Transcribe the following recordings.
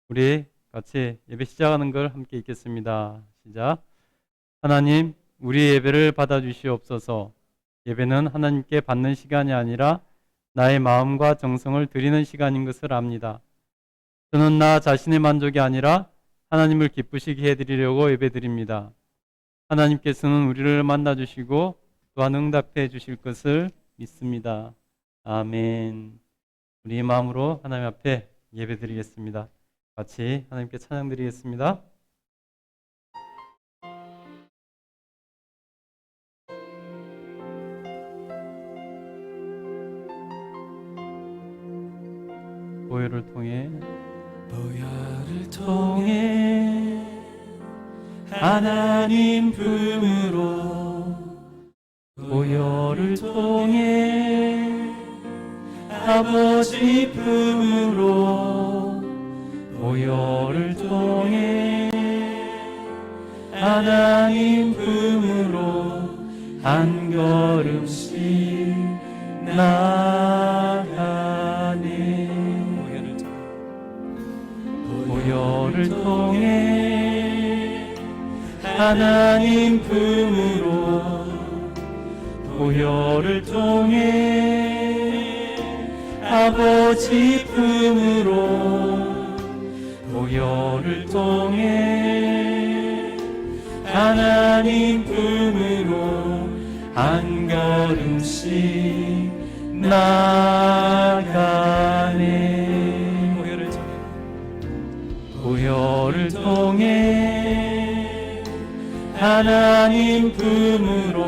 우리 같이 예배 시작하는 걸 함께 읽겠습니다. 시작. 하나님, 우리 예배를 받아주시옵소서. 예배는 하나님께 받는 시간이 아니라 나의 마음과 정성을 드리는 시간인 것을 압니다. 저는 나 자신의 만족이 아니라 하나님을 기쁘시게 해드리려고 예배드립니다. 하나님께서는 우리를 만나주시고 또한 응답해 주실 것을 믿습니다. 아멘. 우리 마음으로 하나님 앞에 예배드리겠습니다. 같이 하나님께 찬양 드리겠습니다. 보혈을 통해 하나님 품으로 보혈을 통해 아버지 품으로 보혈을 통해 하나님 품으로 한 걸음씩 나아가네. 보혈을 통해 하나님 품으로 보혈을 통해 아버지 품으로 보혈을 통해 하나님 품으로 한 걸음씩 나아가네. 보혈을 통해 하나님 품으로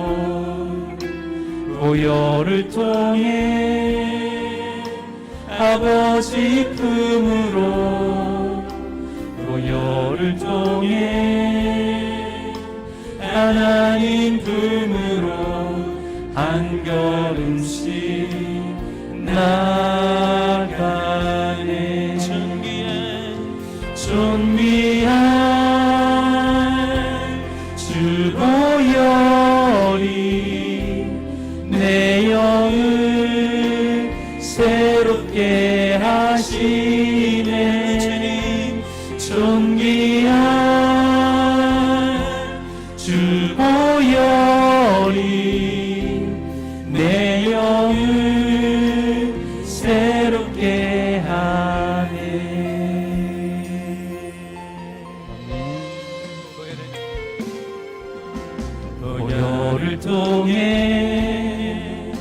보혈을 통해 아버지 품으로 보혈을 통해 하나님 품으로 한 걸음씩 나아가네. 존귀한 주 보혈이 내 영을 새롭게 하시네. 존귀한 주 보혈이 내 영을 새롭게 하네. 보혈을 통해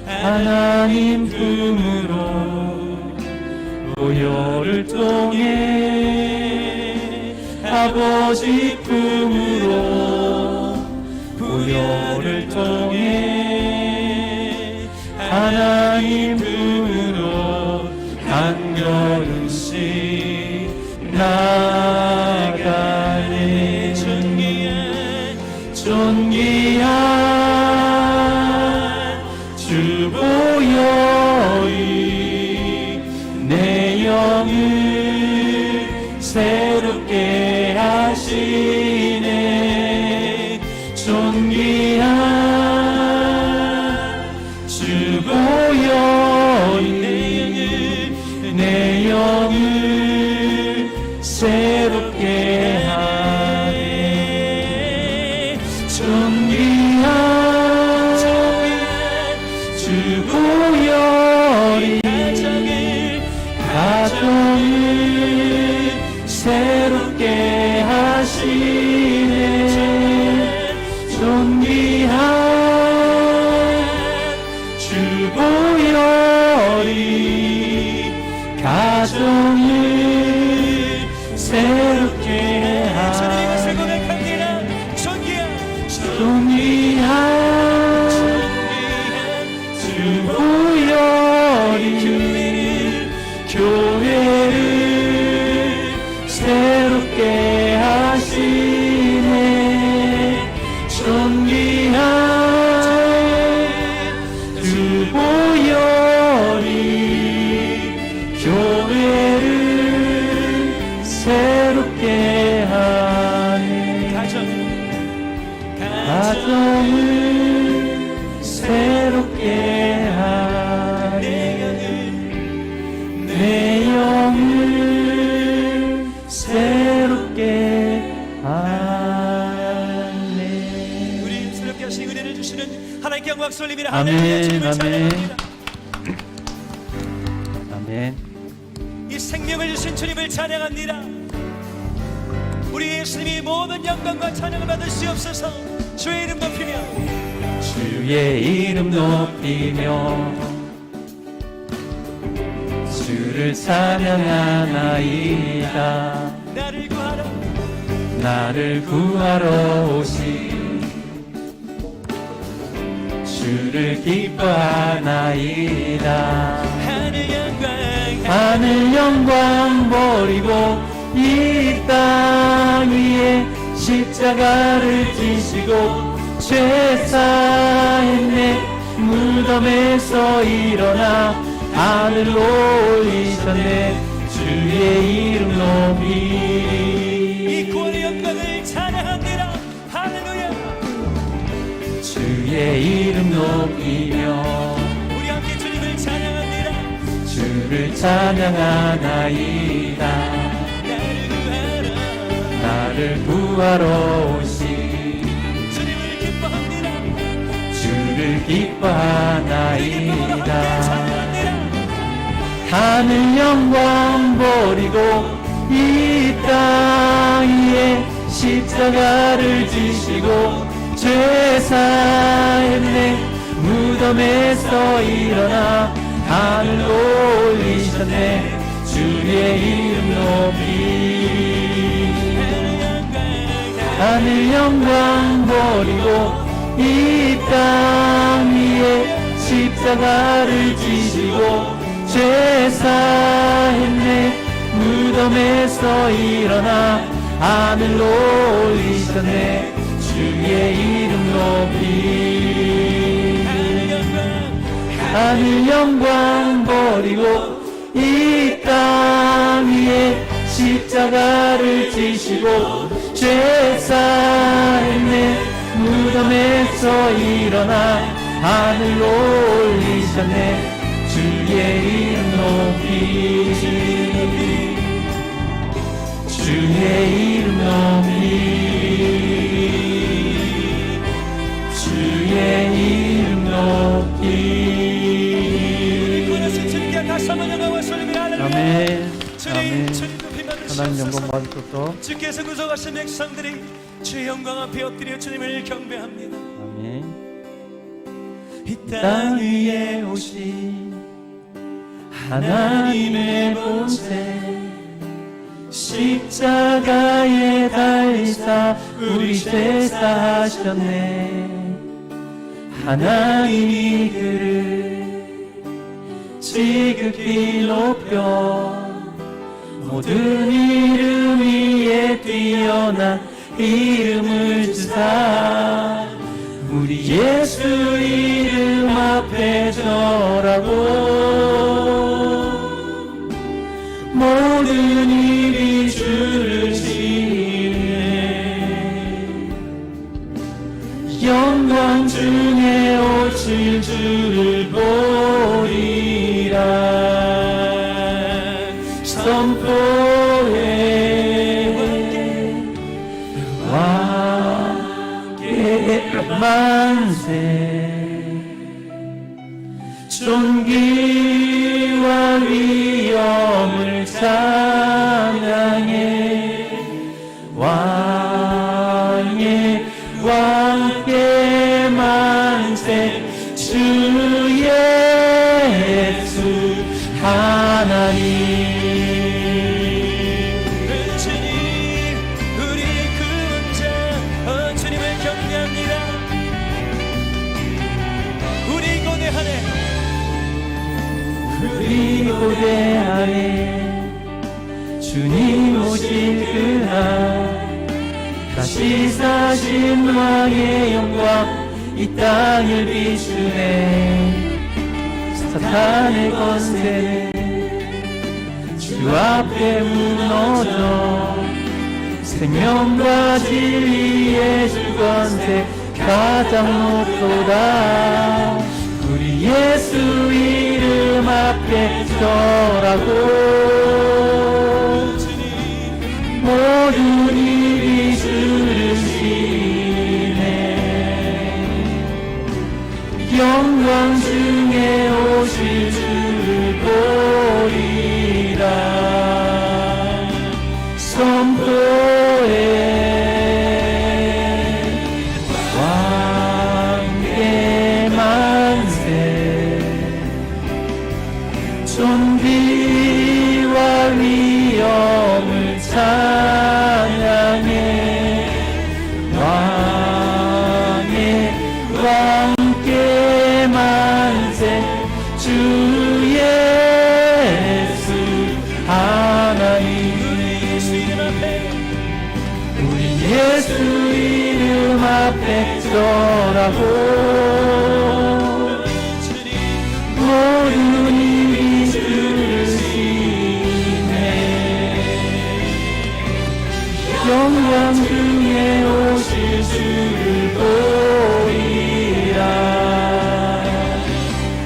하나님 품으로 보혈을 통해 아버지 품으로 보혈을 통해 하나님 품으로 한 걸음씩 나아가네. 존귀한 주 보혈이 내 영을 새롭게 하시네. 존귀한 주 보혈이 내 영을 새롭게 하네. 존귀한 주 보혈이 가정을 새롭게 하시네. 존귀한 주 보혈이 가정을 새롭게 하네. 존귀한 주 보혈이 교회를 새롭게 하시네. 존귀한 주 보혈이 교회를 새롭게 하네. 가정을 새롭게 하네. 내 영을 한번 박수 올리며 아멘, 할렐루야 주님을 아멘. 찬양합니다. 아멘. 이 생명을 주신 주님을 찬양합니다. 우리 예수님이 모든 영광과 찬양을 받으시옵소서. 주의 이름 높이며 주의 이름 높이며 주를 찬양하나이다. 나를 구하러 오신 주를 기뻐하나이다. 하늘 영광 버리고 이 땅 위에 십자가를 지시고 죄 사했네. 무덤에서 일어나 하늘로 올리셨네. 주의 이름 높이 이 구원의 영광을 찬양합니다. 할렐루야. 주의 이름 높이며 우리 함께 주님을 찬양합니다. 주를 찬양하나이다. 나를 구하러 오신 주님을 기뻐합니다. 주를 기뻐하나이다. 하늘 영광 버리고 이 땅 위에 십자가를 지시고 죄 사했네. 무덤에서 일어나 하늘로 올리셨네. 주의 이름 높이 하늘 영광 버리고 이 땅 위에 십자가를 지시고 죄 사했네. 무덤에서 일어나 하늘로 올리셨네. 주의 이름 높이 하늘 영광 버리고 이 땅 위에 십자가를 지시고 죄 사했네. 무덤에서 일어나 하늘로 올리셨네. 주의 이름 높이 주의 이름 높이 주의 이름 높이. 주님께 다시 한번 영광과 소리를 할렐루야. 아멘. 주님 높이 하나님 영광 받으시옵소서. 받으소서. 주께서 구속하신 백성들이 주의 영광 앞에 엎드려 주님을 경배합니다. 아멘. 이 땅 위에 오신 하나님의 본체 십자가에 달리사 우리 죄 사하셨네. 하나님이 그를 지극히 높여 모든 이름 위에 뛰어난 이름을 주사 우리 예수 이름 앞에 절하고 모든 입이 주를 시인해. 영광 중에 오실 주를 보리라 선포해. 왕께 만세 존귀와 위엄을 찬양해. 왕의 왕께 만세 주 예수 하나님. 주님 우리 구원자 주님을 경배합니다. 우리 고대하네 우리 고대하네 주님 오실 그날 다시 사신 왕의 영광 이 땅을 비추네. 사탄의 권세는 주 앞에 무너져 생명과 진리의 주 권세 가장 높도다. 우리 예수 이름 앞에 절하고 모든 입이 주를 시네. 예수 이름 앞에 절하고 모든 입이 들으시네 영광 중에 오실 주를 보리라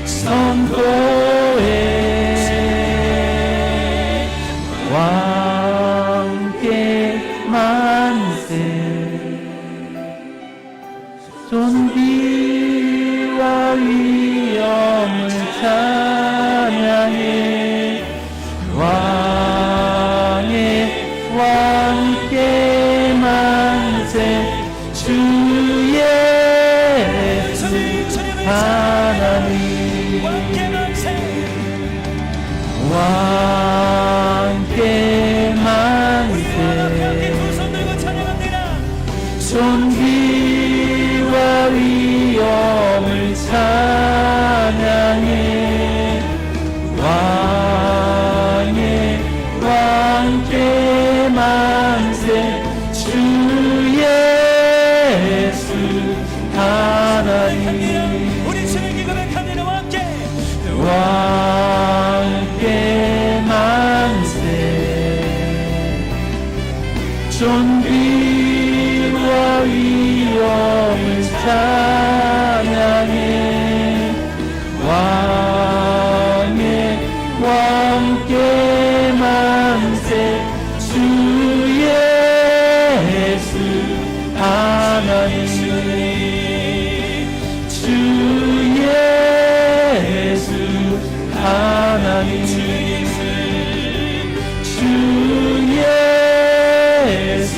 선포해 왕께 만세 존귀와 위엄을 찬양해 왕의 왕께 만세 주 예수 하나님 왕께 만세 왕께 만세 두 손 들고 찬양합니다 존귀와 위엄을 찬양해 왕의 왕께 만세 주 예수 하나님 우리 주님께 고백합니다 왕께 만세 존귀와 위엄을 찬양해 왕의 왕께 만세 주 예수 하나님 주 예수 하나님 주 예수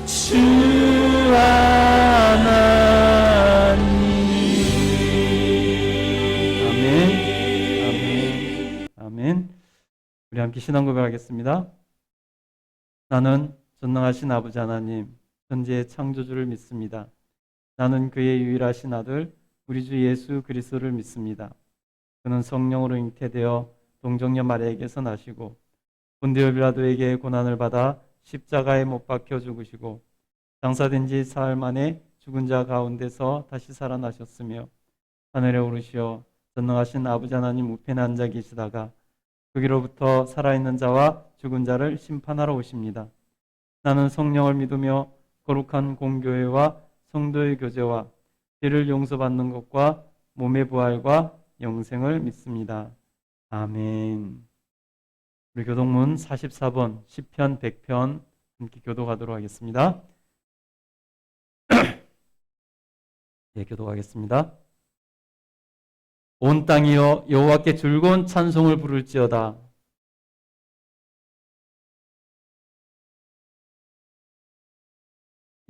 주 하나님 아멘 아멘 아멘 우리 함께 신앙 고백하겠습니다. 나는 전능하신 아버지 하나님 전지의 창조주를 믿습니다. 나는 그의 유일하신 아들 우리 주 예수 그리스도를 믿습니다. 그는 성령으로 잉태되어 동정녀 마리아에게서 나시고 본디오 빌라도에게 고난을 받아 십자가에 못 박혀 죽으시고 장사된 지 사흘 만에 죽은 자 가운데서 다시 살아나셨으며 하늘에 오르시어 전능하신 아버지 하나님 우편에 앉아 계시다가 거기로부터 살아있는 자와 죽은 자를 심판하러 오십니다. 나는 성령을 믿으며 거룩한 공교회와 성도의 교제와 죄를 용서받는 것과 몸의 부활과 영생을 믿습니다. 아멘. 우리 교독문 44번 시편 100편 함께 교독하도록 하겠습니다. 예, 교독하겠습니다. 온 땅이여 여호와께 즐거운 찬송을 부를지어다.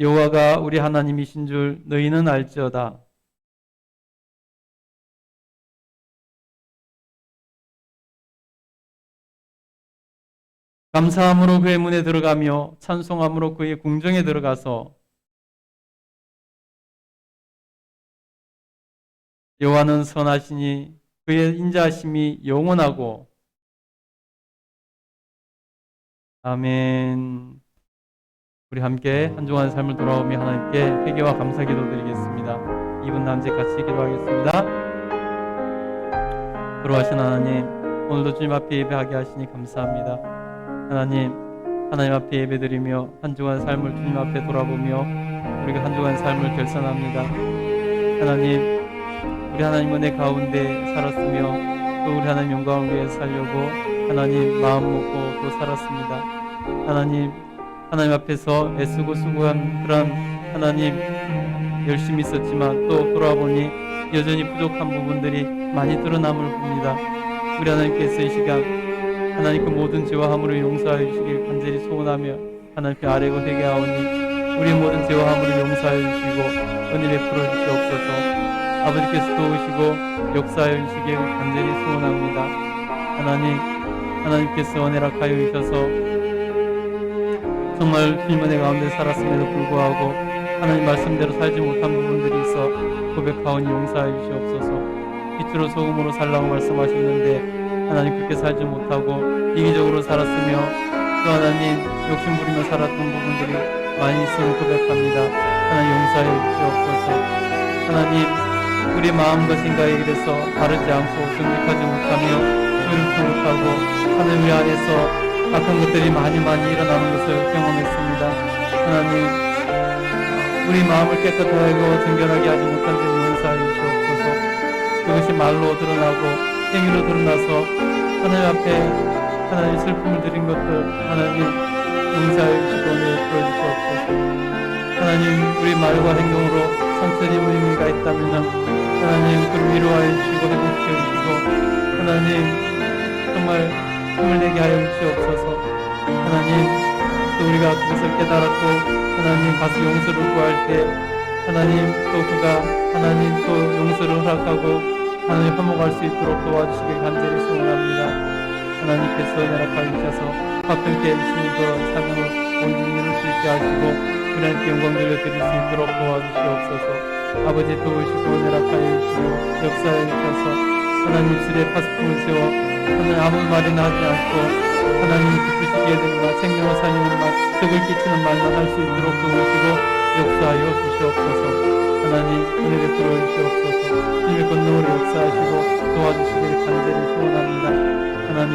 여호와가 우리 하나님이신 줄 너희는 알지어다. 감사함으로 그의 문에 들어가며 찬송함으로 그의 궁정에 들어가서 여호와는 선하시니 그의 인자하심이 영원하고 아멘. 우리 함께 한 주간의 삶을 돌아오며 하나님께 회개와 감사 기도 드리겠습니다. 2분 남짓 같이 기도하겠습니다. 돌아가신 하나님, 오늘도 주님 앞에 예배하게 하시니 감사합니다. 하나님 앞에 예배드리며 한 주간의 삶을 주님 앞에 돌아보며 우리가 한 주간의 삶을 결산합니다. 하나님, 우리 하나님 은혜 가운데 살았으며 또 우리 하나님 영광을 위해 살려고 하나님 마음 먹고 또 살았습니다. 하나님 앞에서 애쓰고 수고한 그런 하나님 열심히 있었지만 또 돌아보니 여전히 부족한 부분들이 많이 드러남을 봅니다. 우리 하나님께서 이 시간 하나님 그 모든 죄와 함을 용서하여 주시길 간절히 소원하며 하나님께 아뢰고 회개하오니 우리의 모든 죄와 함을 용서하여 주시고 은혜 베풀어 주시옵소서. 아버지께서 도우시고 역사하여 주시길 간절히 소원합니다. 하나님께서 은혜락하여 주셔서 정말 주님 은혜 가운데 살았음에도 불구하고 하나님 말씀대로 살지 못한 부분들이 있어 고백하오니 용서하여 주시옵소서. 빛으로 소금으로 살라고 말씀하셨는데 하나님 그렇게 살지 못하고 이기적으로 살았으며 또 하나님 욕심 부리며 살았던 부분들이 많이 있음을 고백합니다. 하나님 용서하여 주시옵소서. 하나님 우리 마음과 생각에 그래서 바르지 않고 정직하지 못하며 의롭지 못하고 하나님 우리 안에서 악한 것들이 많이 일어나는 것을 경험했습니다. 하나님 우리 마음을 깨끗하고 정결하게 하지 못한 점 용서하여 주시옵소서. 그것이 말로 드러나고 행위로 드러나서 하나님 앞에 하나님 슬픔을 드린 것들 하나님 용서하여 주시고 내버려 주시옵소서. 하나님 우리 말과 행동으로 상처 입은 의미가 있다면 하나님 그를 위로하여 주시고 회복시켜 주시고 하나님 정말 힘을 내게 하여 주시옵소서. 하나님 또 우리가 그것을 깨달았고 하나님 가서 용서를 구할 때 하나님 또 그가 하나님 또 용서를 허락하고 하나님 화목할 수 있도록 도와주시길 간절히 소원합니다. 하나님께서 허락하여 주셔서 화평케 해주시는 그 사명을 온전히 이룰 수 있게 하시고 하나님께 영광 돌려드릴 수 있도록 도와주시옵소서. 아버지 도우시고 허락하여 주시고 역사에 주셔서 하나님 입술에 파수품을 세워 하나님 아무 말이나 하지 않고 하나님 기쁘시게 되는 말, 생명을 살리는 말, 덕을 끼치는 말만 할 수 있도록 도우시고 역사하여 주시옵소서. 하나님 은혜 베풀어 주시옵소서. 주님의 권능으로 역사하시고 도와주시길 간절히 소원합니다. 하나님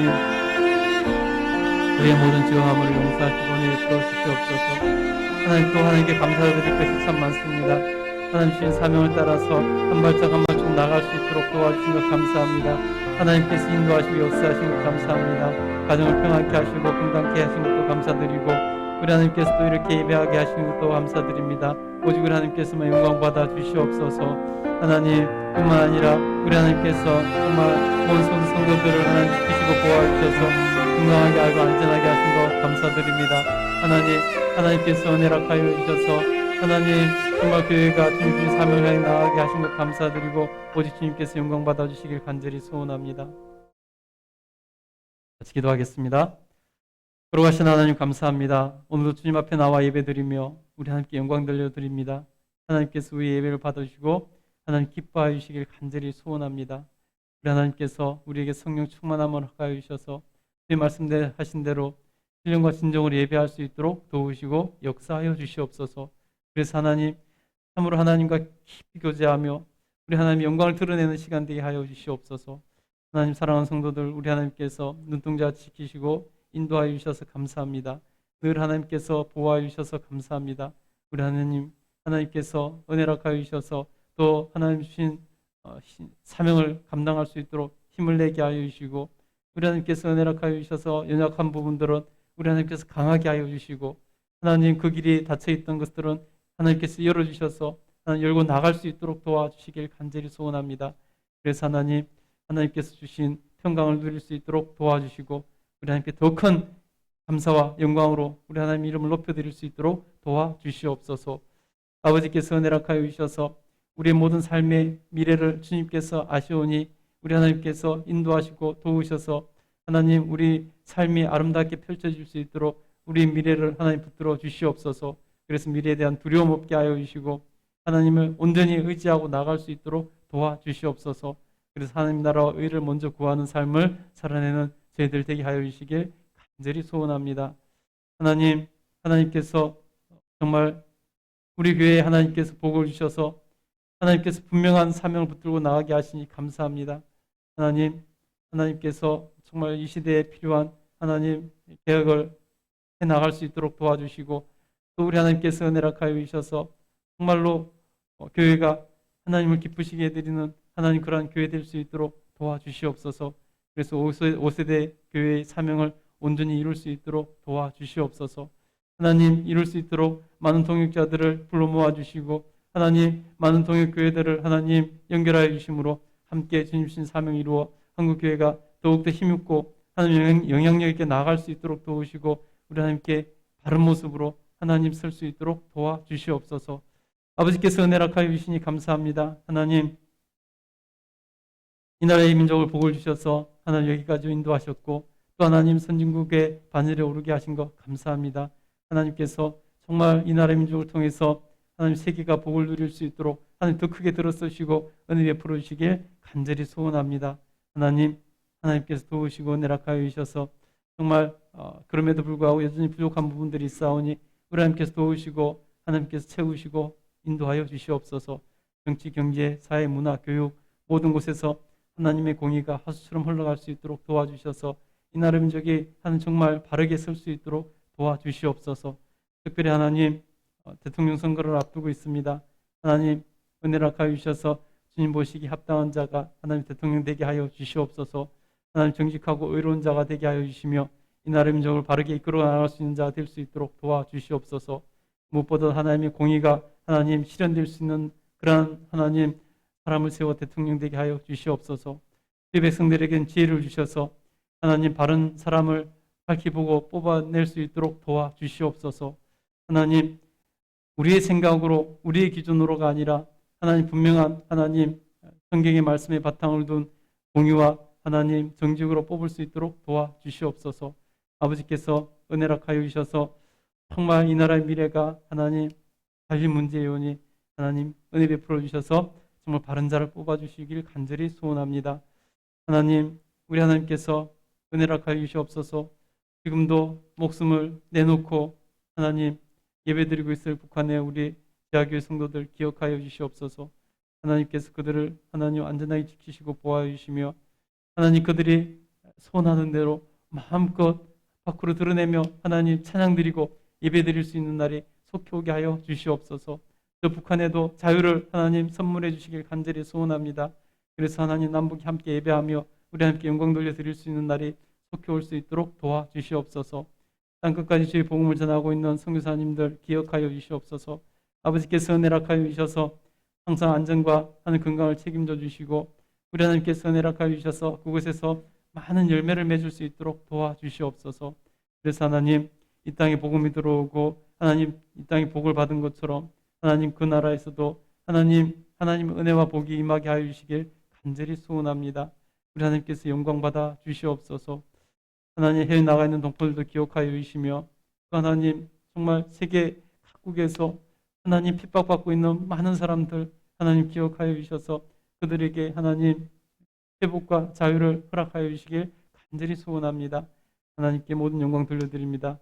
우리의 모든 죄와 함을 용서하시고 은혜 베풀어 주시옵소서. 하나님 또 하나님께 감사드릴 것이 참 많습니다. 하나님 주신 사명을 따라서 한 발짝 한 발짝 나갈 수 있도록 도와주신 것 감사합니다. 하나님께서 인도하시고 역사하신 것 감사합니다. 가정을 평안케 하시고 건강케 하신 것도 감사드리고 우리 하나님께서 또 이렇게 예배하게 하신 것도 감사드립니다. 오직 우리 하나님께서만 영광 받아 주시옵소서. 하나님 뿐만 아니라 우리 하나님께서 정말 모든 성도들을 하나님 지키시고 보호하셔서 건강하게 알고 안전하게 하신 것 감사드립니다. 하나님께서 은혜락하여 주셔서 하나님 정말 교회가 주님 사명을 향해 나가게 하신 것 감사드리고 오직 주님께서 영광 받아주시길 간절히 소원합니다. 같이 기도하겠습니다. 걸어가신 하나님 감사합니다. 오늘도 주님 앞에 나와 예배드리며 우리 하나님께 영광 돌려드립니다. 하나님께서 우리 예배를 받아주시고 하나님 기뻐하여 주시길 간절히 소원합니다. 우리 하나님께서 우리에게 성령 충만함을 허가하여 주셔서 주님 말씀하신 대로 신령과 진정으로 예배할 수 있도록 도우시고 역사하여 주시옵소서. 그래서 하나님 참으로 하나님과 깊이 교제하며 우리 하나님 영광을 드러내는 시간 되게 하여 주시옵소서. 하나님 사랑하는 성도들 우리 하나님께서 눈동자 지키시고 인도하여 주셔서 감사합니다. 늘 하나님께서 보호하여 주셔서 감사합니다. 우리 하나님께서 은혜락하여 주셔서 또 하나님 주신 사명을 감당할 수 있도록 힘을 내게 하여 주시고 우리 하나님께서 은혜락하여 주셔서 연약한 부분들은 우리 하나님께서 강하게 하여 주시고 하나님 그 길이 닫혀있던 것들은 하나님께서 열어주셔서 하나님 열고 나갈 수 있도록 도와주시길 간절히 소원합니다. 그래서 하나님께서 주신 평강을 누릴 수 있도록 도와주시고 우리 하나님께 더 큰 감사와 영광으로 우리 하나님 이름을 높여드릴 수 있도록 도와주시옵소서. 아버지께서 은혜락하여 주셔서 우리의 모든 삶의 미래를 주님께서 아시오니 우리 하나님께서 인도하시고 도우셔서 하나님 우리 삶이 아름답게 펼쳐질 수 있도록 우리 미래를 하나님 붙들어 주시옵소서. 그래서 미래에 대한 두려움 없게 하여 주시고 하나님을 온전히 의지하고 나갈 수 있도록 도와주시옵소서. 그래서 하나님 나라와 의를 먼저 구하는 삶을 살아내는 저희들 되게 하여 주시길 간절히 소원합니다. 하나님께서 정말 우리 교회에 하나님께서 복을 주셔서 하나님께서 분명한 사명을 붙들고 나가게 하시니 감사합니다. 하나님께서 정말 이 시대에 필요한 하나님 개혁을 해나갈 수 있도록 도와주시고 또 우리 하나님께서 은혜락하여 주셔서 정말로 교회가 하나님을 기쁘시게 해드리는 하나님 그러한 교회 될 수 있도록 도와주시옵소서. 그래서 5세대 교회의 사명을 온전히 이룰 수 있도록 도와주시옵소서. 하나님 이룰 수 있도록 많은 동역자들을 불러 모아주시고 하나님 많은 동역교회들을 하나님 연결하여 주심으로 함께 주님 주신 사명 이루어 한국교회가 더욱더 힘있고 하나님 영향력 있게 나아갈 수 있도록 도우시고 우리 하나님께 바른 모습으로 하나님 설 수 있도록 도와주시옵소서. 아버지께서 은혜락하여 주시니 감사합니다. 하나님 이 나라의 민족을 복을 주셔서 하나님 여기까지 인도하셨고 또 하나님 선진국의 반열에 오르게 하신 것 감사합니다. 하나님께서 정말 이 나라의 민족을 통해서 하나님 세계가 복을 누릴 수 있도록 하나님 더 크게 들어서시고 은혜 베풀어 주시길 간절히 소원합니다. 하나님께서 도우시고 은혜락하여 주셔서 정말 그럼에도 불구하고 여전히 부족한 부분들이 있사오니 우리 하나님께서 도우시고 하나님께서 채우시고 인도하여 주시옵소서. 정치, 경제, 사회, 문화, 교육 모든 곳에서 하나님의 공의가 하수처럼 흘러갈 수 있도록 도와주셔서 이 나라 민족이 정말 바르게 설 수 있도록 도와주시옵소서. 특별히 하나님 대통령 선거를 앞두고 있습니다. 하나님 은혜를 허락하여 주셔서 주님 보시기 합당한 자가 하나님 대통령 되게 하여 주시옵소서. 하나님 정직하고 의로운 자가 되게 하여 주시며 이 나라 민족을 바르게 이끌어 나갈 수 있는 자가 될 수 있도록 도와주시옵소서. 무엇보다 하나님의 공의가 하나님 실현될 수 있는 그러한 하나님 사람을 세워 대통령 되게 하여 주시옵소서. 우리 백성들에겐 지혜를 주셔서 하나님 바른 사람을 밝히 보고 뽑아낼 수 있도록 도와주시옵소서. 하나님 우리의 생각으로 우리의 기준으로가 아니라 하나님 분명한 하나님 성경의 말씀에 바탕을 둔 공의와 하나님 정직으로 뽑을 수 있도록 도와주시옵소서. 아버지께서 은혜락하여 주셔서 정말 이 나라의 미래가 하나님 달린 문제이오니 하나님 은혜 베풀어 주셔서 정말 바른 자를 뽑아주시길 간절히 소원합니다. 하나님 우리 하나님께서 은혜락하여 주시옵소서. 지금도 목숨을 내놓고 하나님 예배드리고 있을 북한의 우리 대학교회 성도들 기억하여 주시옵소서. 하나님께서 그들을 하나님 안전하게 지키시고 보호하여 주시며 하나님 그들이 소원하는 대로 마음껏 밖으로 드러내며 하나님 찬양드리고 예배드릴 수 있는 날이 속히 오게 하여 주시옵소서. 저 북한에도 자유를 하나님 선물해 주시길 간절히 소원합니다. 그래서 하나님 남북이 함께 예배하며 우리 함께 영광 돌려드릴 수 있는 날이 속히 올 수 있도록 도와주시옵소서. 땅끝까지 주의 복음을 전하고 있는 선교사님들 기억하여 주시옵소서. 아버지께서 은혜락하여 주셔서 항상 안전과 하는 건강을 책임져 주시고 우리 하나님께서 은혜락하여 주셔서 그곳에서 많은 열매를 맺을 수 있도록 도와주시옵소서. 그래서 하나님 이 땅에 복음이 들어오고 하나님 이 땅에 복을 받은 것처럼 하나님 그 나라에서도 하나님 은혜와 복이 임하게 하여 주시길 간절히 소원합니다. 우리 하나님께서 영광 받아 주시옵소서. 하나님 해외 나가 있는 동포들도 기억하여 주시며 하나님 정말 세계 각국에서 하나님 핍박받고 있는 많은 사람들 하나님 기억하여 주셔서 그들에게 하나님 회복과 자유를 허락하여 주시길 간절히 소원합니다. 하나님께 모든 영광 돌려드립니다.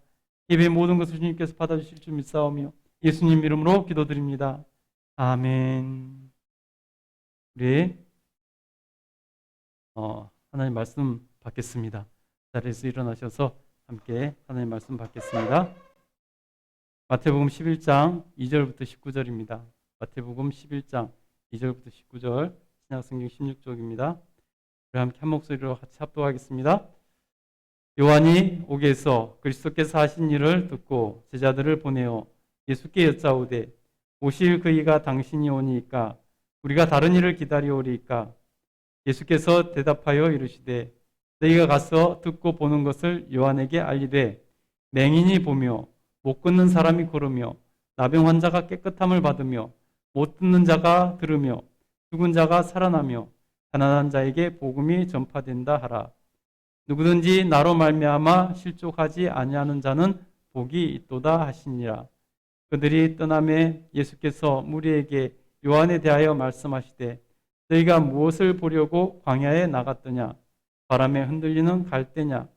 예배의 모든 것을 주님께서 받아주실 줄 믿사오며 예수님 이름으로 기도드립니다. 아멘. 우리 하나님 말씀 받겠습니다. 자리에서 일어나셔서 함께 하나님 말씀 받겠습니다. 마태복음 11장 2절부터 19절입니다. 마태복음 11장 2절부터 19절 신약성경 16쪽입니다. 우리 함께 한 목소리로 같이 합독하겠습니다. 요한이 옥에서 그리스도께서 하신 일을 듣고 제자들을 보내어 예수께 여짜오되 오실 그이가 당신이 오니이까 우리가 다른 일을 기다리오리이까. 예수께서 대답하여 이르시되 너희가 가서 듣고 보는 것을 요한에게 알리되 맹인이 보며 못 걷는 사람이 걸으며 나병 환자가 깨끗함을 받으며 못 듣는 자가 들으며 죽은 자가 살아나며 가난한 자에게 복음이 전파된다 하라. 누구든지 나로 말미암아 실족하지 아니하는 자는 복이 있도다 하시니라. 그들이 떠나매 예수께서 무리에게 요한에 대하여 말씀하시되 너희가 무엇을 보려고 광야에 나갔더냐? 바람에 흔들리는 갈대냐?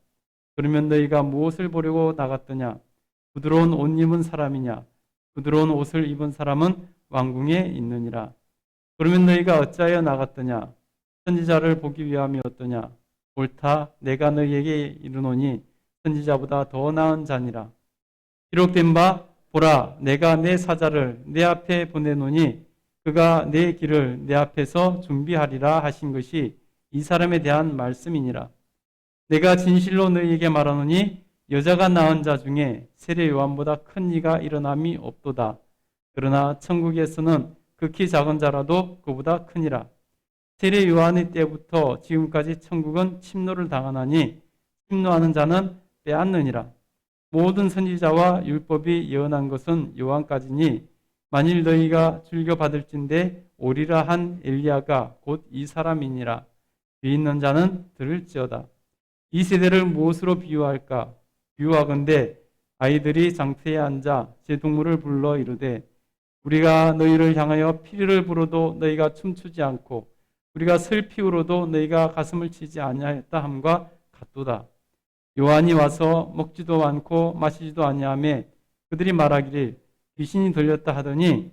그러면 너희가 무엇을 보려고 나갔더냐? 부드러운 옷 입은 사람이냐? 부드러운 옷을 입은 사람은 왕궁에 있느니라. 그러면 너희가 어찌하여 나갔더냐? 선지자를 보기 위함이었더냐? 옳다, 내가 너희에게 이르노니 선지자보다 더 나은 자니라. 기록된 바 보라, 내가 내 사자를 내 앞에 보내노니 그가 내 길을 내 앞에서 준비하리라 하신 것이 이 사람에 대한 말씀이니라. 내가 진실로 너희에게 말하노니 여자가 낳은 자 중에 세례 요한보다 큰 이가 일어남이 없도다. 그러나 천국에서는 극히 작은 자라도 그보다 크니라. 세례 요한의 때부터 지금까지 천국은 침노를 당하나니 침노하는 자는 빼앗느니라. 모든 선지자와 율법이 예언한 것은 요한까지니 만일 너희가 즐겨받을진대 오리라 한 엘리야가 곧 이 사람이니라. 귀 있는 자는 들을지어다. 이 세대를 무엇으로 비유할까? 비유하건대 아이들이 장터에 앉아 제 동물을 불러 이르되 우리가 너희를 향하여 피리를 불어도 너희가 춤추지 않고 우리가 슬피 울어도 너희가 가슴을 치지 아니하였다 함과 같도다. 요한이 와서 먹지도 않고 마시지도 아니하며 그들이 말하기를 귀신이 들렸다 하더니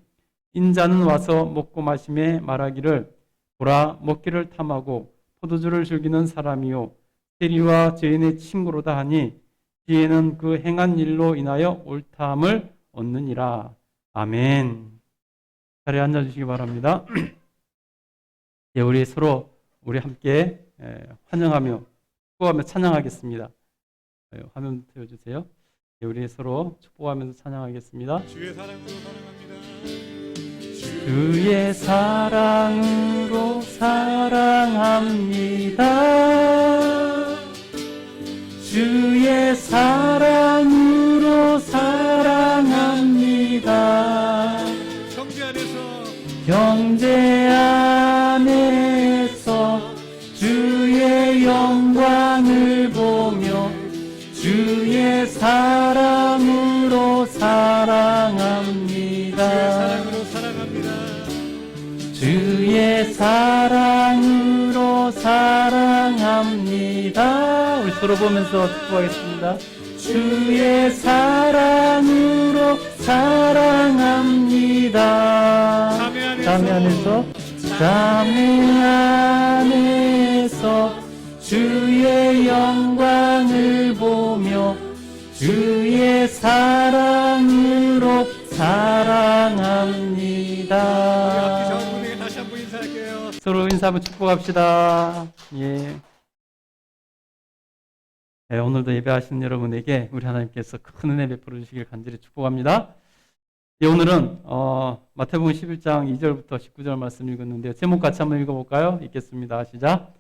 인자는 와서 먹고 마시며 말하기를 보라 먹기를 탐하고 포도주를 즐기는 사람이요 세리와 죄인의 친구로다 하니 지혜는 그 행한 일로 인하여 옳다함을 얻느니라. 아멘. 자리에 앉아주시기 바랍니다. 예, 우리 서로 우리 함께 환영하며 축복하며 찬양하겠습니다. 화면 띄워주세요. 예, 우리 서로 축복하면서 찬양하겠습니다. 주의 사랑으로 사랑합니다. 주의 사랑으로 사랑합니다. 주의 사랑으로 사랑합니다. 형제 안에서 주의 영광을 보며 주의 사랑으로 사랑합니다. 주의 사랑으로 사랑합니다. 우리 서로 보면서 축복하겠습니다. 주의 사랑으로 사랑합니다. 자매 안에서 주의 영광을 보며 주의 사랑으로 사랑합니다. 다시 한번 인사할게요. 서로 인사하며 축복합시다. 예. 네, 오늘도 예배하시는 여러분에게 우리 하나님께서 큰 은혜 베풀어 주시길 간절히 축복합니다. 예, 오늘은 마태복음 11장 2절부터 19절 말씀 읽었는데요. 제목 같이 한번 읽어볼까요? 읽겠습니다. 시작.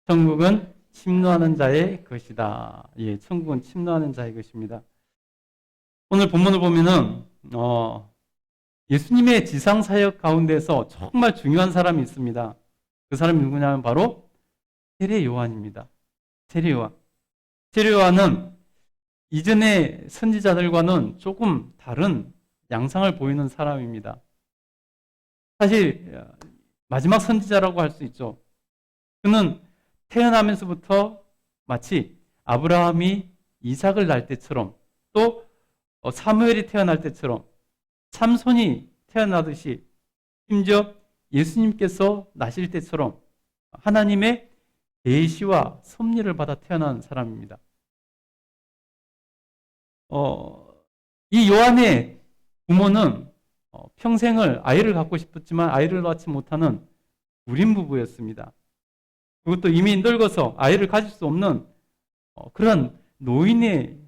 천국은 침노하는 자의 것이다. 예, 천국은 침노하는 자의 것입니다. 오늘 본문을 보면은 예수님의 지상 사역 가운데서 정말 중요한 사람이 있습니다. 그 사람이 누구냐면 바로 세례 요한입니다. 세례 요한. 세례 요한은 이전의 선지자들과는 조금 다른 양상을 보이는 사람입니다. 사실 마지막 선지자라고 할 수 있죠. 그는 태어나면서부터 마치 아브라함이 이삭을 낳을 때처럼 또 사무엘이 태어날 때처럼 삼손이 태어나듯이 심지어 예수님께서 나실 때처럼 하나님의 계시와 섭리를 받아 태어난 사람입니다. 이 요한의 부모는 평생을 아이를 갖고 싶었지만 아이를 낳지 못하는 불임 부부였습니다. 그것도 이미 늙어서 아이를 가질 수 없는 그런 노인이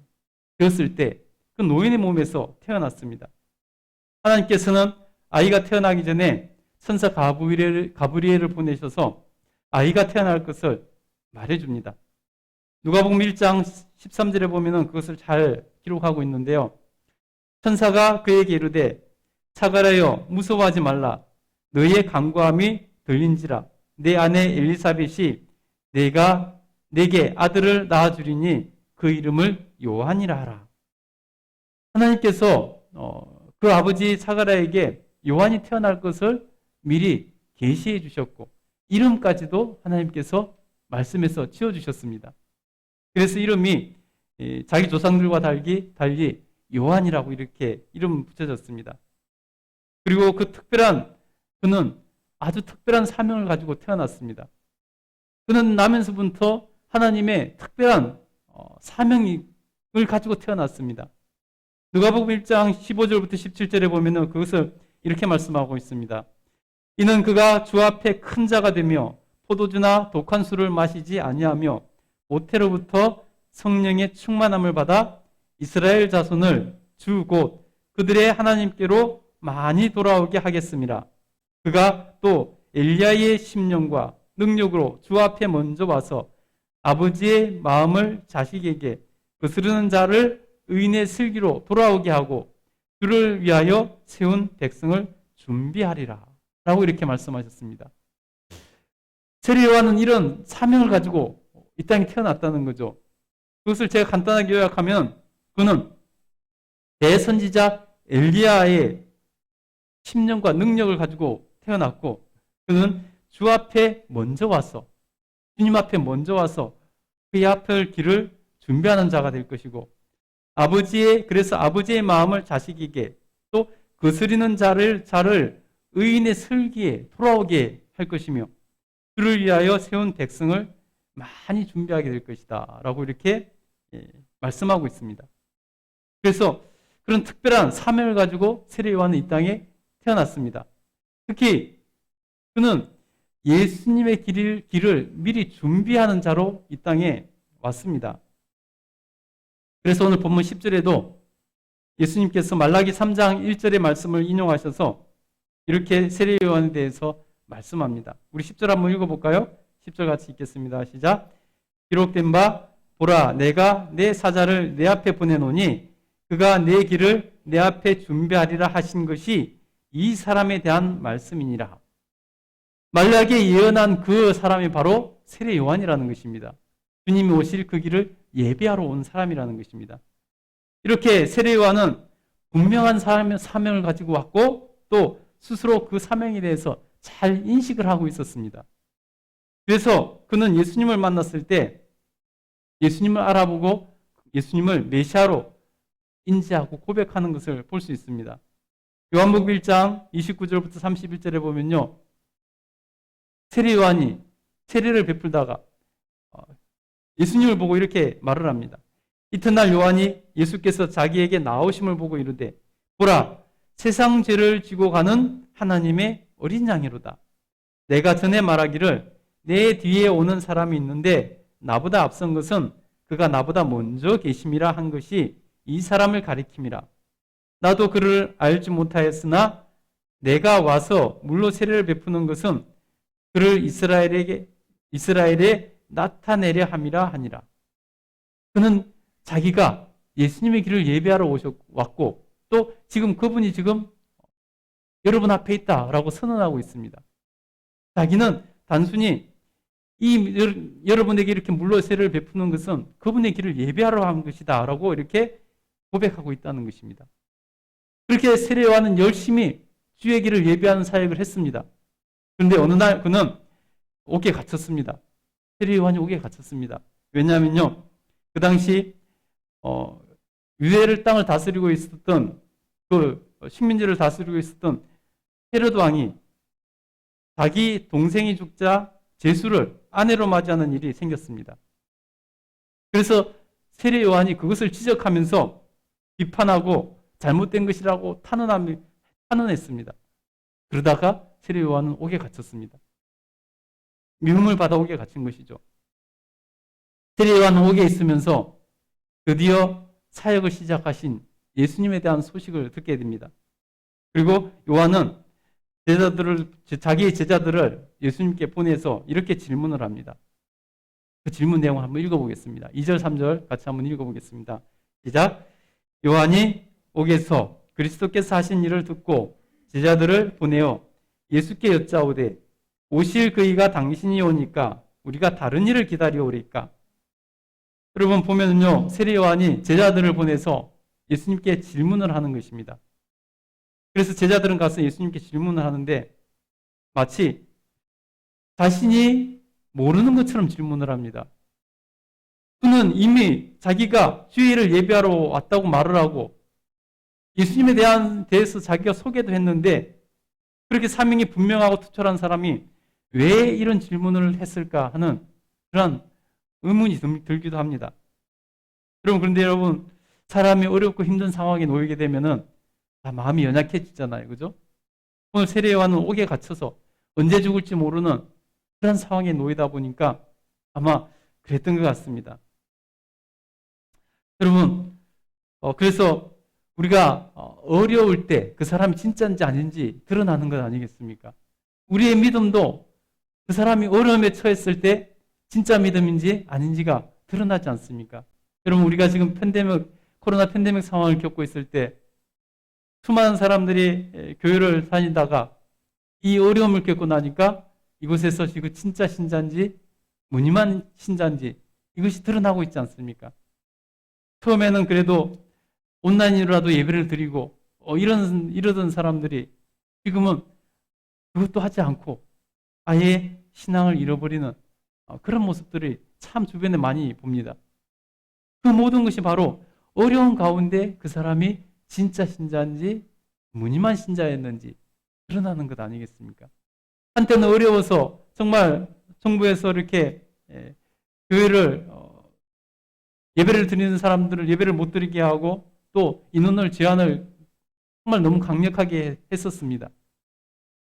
되었을 때 그 노인의 몸에서 태어났습니다. 하나님께서는 아이가 태어나기 전에 천사 가브리엘을 보내셔서 아이가 태어날 것을 말해줍니다. 누가복음 1장 13절에 보면은 그것을 잘 기록하고 있는데요. 천사가 그에게 이르되 사가랴여 무서워하지 말라. 너희의 간구함이 들린지라. 내 아내 엘리사벳이 내게 아들을 낳아주리니 그 이름을 요한이라 하라. 하나님께서 그 아버지 사가랴에게 요한이 태어날 것을 미리 계시해 주셨고 이름까지도 하나님께서 말씀해서 지어주셨습니다. 그래서 이름이 자기 조상들과 달리 요한이라고 이렇게 이름 붙여졌습니다. 그리고 그는 아주 특별한 사명을 가지고 태어났습니다. 그는 나면서부터 하나님의 특별한 사명을 가지고 태어났습니다. 누가복음 1장 15절부터 17절에 보면은 그것을 이렇게 말씀하고 있습니다. 이는 그가 주 앞에 큰 자가 되며 포도주나 독한 술을 마시지 아니하며 모태로부터 성령의 충만함을 받아 이스라엘 자손을 주 곧 그들의 하나님께로 많이 돌아오게 하겠습니다. 그가 또 엘리야의 심령과 능력으로 주 앞에 먼저 와서 아버지의 마음을 자식에게 거스르는 자를 의인의 슬기로 돌아오게 하고 주를 위하여 세운 백성을 준비하리라 라고 이렇게 말씀하셨습니다. 세례 요한은 이런 사명을 가지고 이 땅에 태어났다는 거죠. 그것을 제가 간단하게 요약하면 그는 대선지자 엘리야의 심령과 능력을 가지고 태어났고 그는 주 앞에 먼저 와서 주님 앞에 먼저 와서 그의 앞을 길을 준비하는 자가 될 것이고, 그래서 아버지의 마음을 자식에게, 또 거스리는 자를 의인의 슬기에 돌아오게 할 것이며, 그를 위하여 세운 백성을 많이 준비하게 될 것이다 라고 이렇게 말씀하고 있습니다. 그래서 그런 특별한 사명을 가지고 세례 요한은 이 땅에 태어났습니다. 특히 그는 예수님의 길을 미리 준비하는 자로 이 땅에 왔습니다. 그래서 오늘 본문 10절에도 예수님께서 말라기 3장 1절의 말씀을 인용하셔서 이렇게 세례 요한에 대해서 말씀합니다. 우리 10절 한번 읽어볼까요? 10절 같이 읽겠습니다. 시작. 기록된 바 보라 내가 내 사자를 내 앞에 보내노니 그가 내 길을 내 앞에 준비하리라 하신 것이 이 사람에 대한 말씀이니라. 말라기에 예언한 그 사람이 바로 세례 요한이라는 것입니다. 주님이 오실 그 길을 예비하러 온 사람이라는 것입니다. 이렇게 세례 요한은 분명한 사명을 가지고 왔고 또 스스로 그 사명에 대해서 잘 인식을 하고 있었습니다. 그래서 그는 예수님을 만났을 때 예수님을 알아보고 예수님을 메시아로 인지하고 고백하는 것을 볼 수 있습니다. 요한복음 1장 29절부터 31절에 보면요. 세례 요한이 세례를 베풀다가 예수님을 보고 이렇게 말을 합니다. 이튿날 요한이 예수께서 자기에게 나오심을 보고 이르되 보라 세상 죄를 지고 가는 하나님의 어린 양이로다. 내가 전에 말하기를 내 뒤에 오는 사람이 있는데 나보다 앞선 것은 그가 나보다 먼저 계심이라 한 것이 이 사람을 가리킴이라. 나도 그를 알지 못하였으나 내가 와서 물로 세례를 베푸는 것은 그를 이스라엘에 나타내려 함이라 하니라. 그는 자기가 예수님의 길을 예배하러 왔고 또 지금 그분이 지금 여러분 앞에 있다라고 선언하고 있습니다. 자기는 단순히 여러분에게 이렇게 물로 세례를 베푸는 것은 그분의 길을 예배하러 한 것이다 라고 이렇게 고백하고 있다는 것입니다. 그렇게 세례 요한은 열심히 주의 길을 예배하는 사역을 했습니다. 그런데 어느 날 그는 옥에 갇혔습니다. 세례 요한이 옥에 갇혔습니다. 왜냐하면요, 그 당시 유대를 땅을 다스리고 있었던 그 식민지를 다스리고 있었던 헤로드 왕이 자기 동생이 죽자 제수를 아내로 맞이하는 일이 생겼습니다. 그래서 세례 요한이 그것을 지적하면서 비판하고 잘못된 것이라고 탄원했습니다. 그러다가 세례 요한은 옥에 갇혔습니다. 미움을 받아 옥에 갇힌 것이죠. 세례 요한은 옥에 있으면서 드디어 사역을 시작하신 예수님에 대한 소식을 듣게 됩니다. 그리고 요한은 자기의 제자들을 예수님께 보내서 이렇게 질문을 합니다. 그 질문 내용을 한번 읽어보겠습니다. 2절, 3절 같이 한번 읽어보겠습니다. 시작. 요한이 옥에서 그리스도께서 하신 일을 듣고 제자들을 보내어 예수께 여짜오되 오실 그이가 당신이 오니까 우리가 다른 일을 기다려오리까? 여러분 보면은요, 세례 요한이 제자들을 보내서 예수님께 질문을 하는 것입니다. 그래서 제자들은 가서 예수님께 질문을 하는데 마치 자신이 모르는 것처럼 질문을 합니다. 그는 이미 자기가 주의를 예배하러 왔다고 말을 하고 예수님에 대해서 자기가 소개도 했는데 그렇게 사명이 분명하고 투철한 사람이 왜 이런 질문을 했을까 하는 그런 의문이 들기도 합니다. 그런데 여러분, 사람이 어렵고 힘든 상황에 놓이게 되면은 다 마음이 연약해지잖아요. 그죠? 오늘 세례 요한은 옥에 갇혀서 언제 죽을지 모르는 그런 상황에 놓이다 보니까 아마 그랬던 것 같습니다. 여러분, 그래서 우리가 어려울 때 그 사람이 진짜인지 아닌지 드러나는 것 아니겠습니까? 우리의 믿음도 그 사람이 어려움에 처했을 때 진짜 믿음인지 아닌지가 드러나지 않습니까? 여러분, 우리가 지금 코로나 팬데믹 상황을 겪고 있을 때 수많은 사람들이 교회를 다니다가 이 어려움을 겪고 나니까 이곳에서 지금 진짜 신자인지 무늬만 신자인지 이것이 드러나고 있지 않습니까? 처음에는 그래도 온라인으로라도 예배를 드리고 이러던 사람들이 지금은 그것도 하지 않고 아예 신앙을 잃어버리는 그런 모습들이 참 주변에 많이 봅니다. 모든 것이 바로 어려운 가운데 그 사람이 진짜 신자인지 무늬만 신자였는지 드러나는 것 아니겠습니까? 한때는 어려워서 정말 정부에서 이렇게 교회를 예배를 드리는 사람들을 예배를 못 드리게 하고 또 인원을 제한을 정말 너무 강력하게 했었습니다.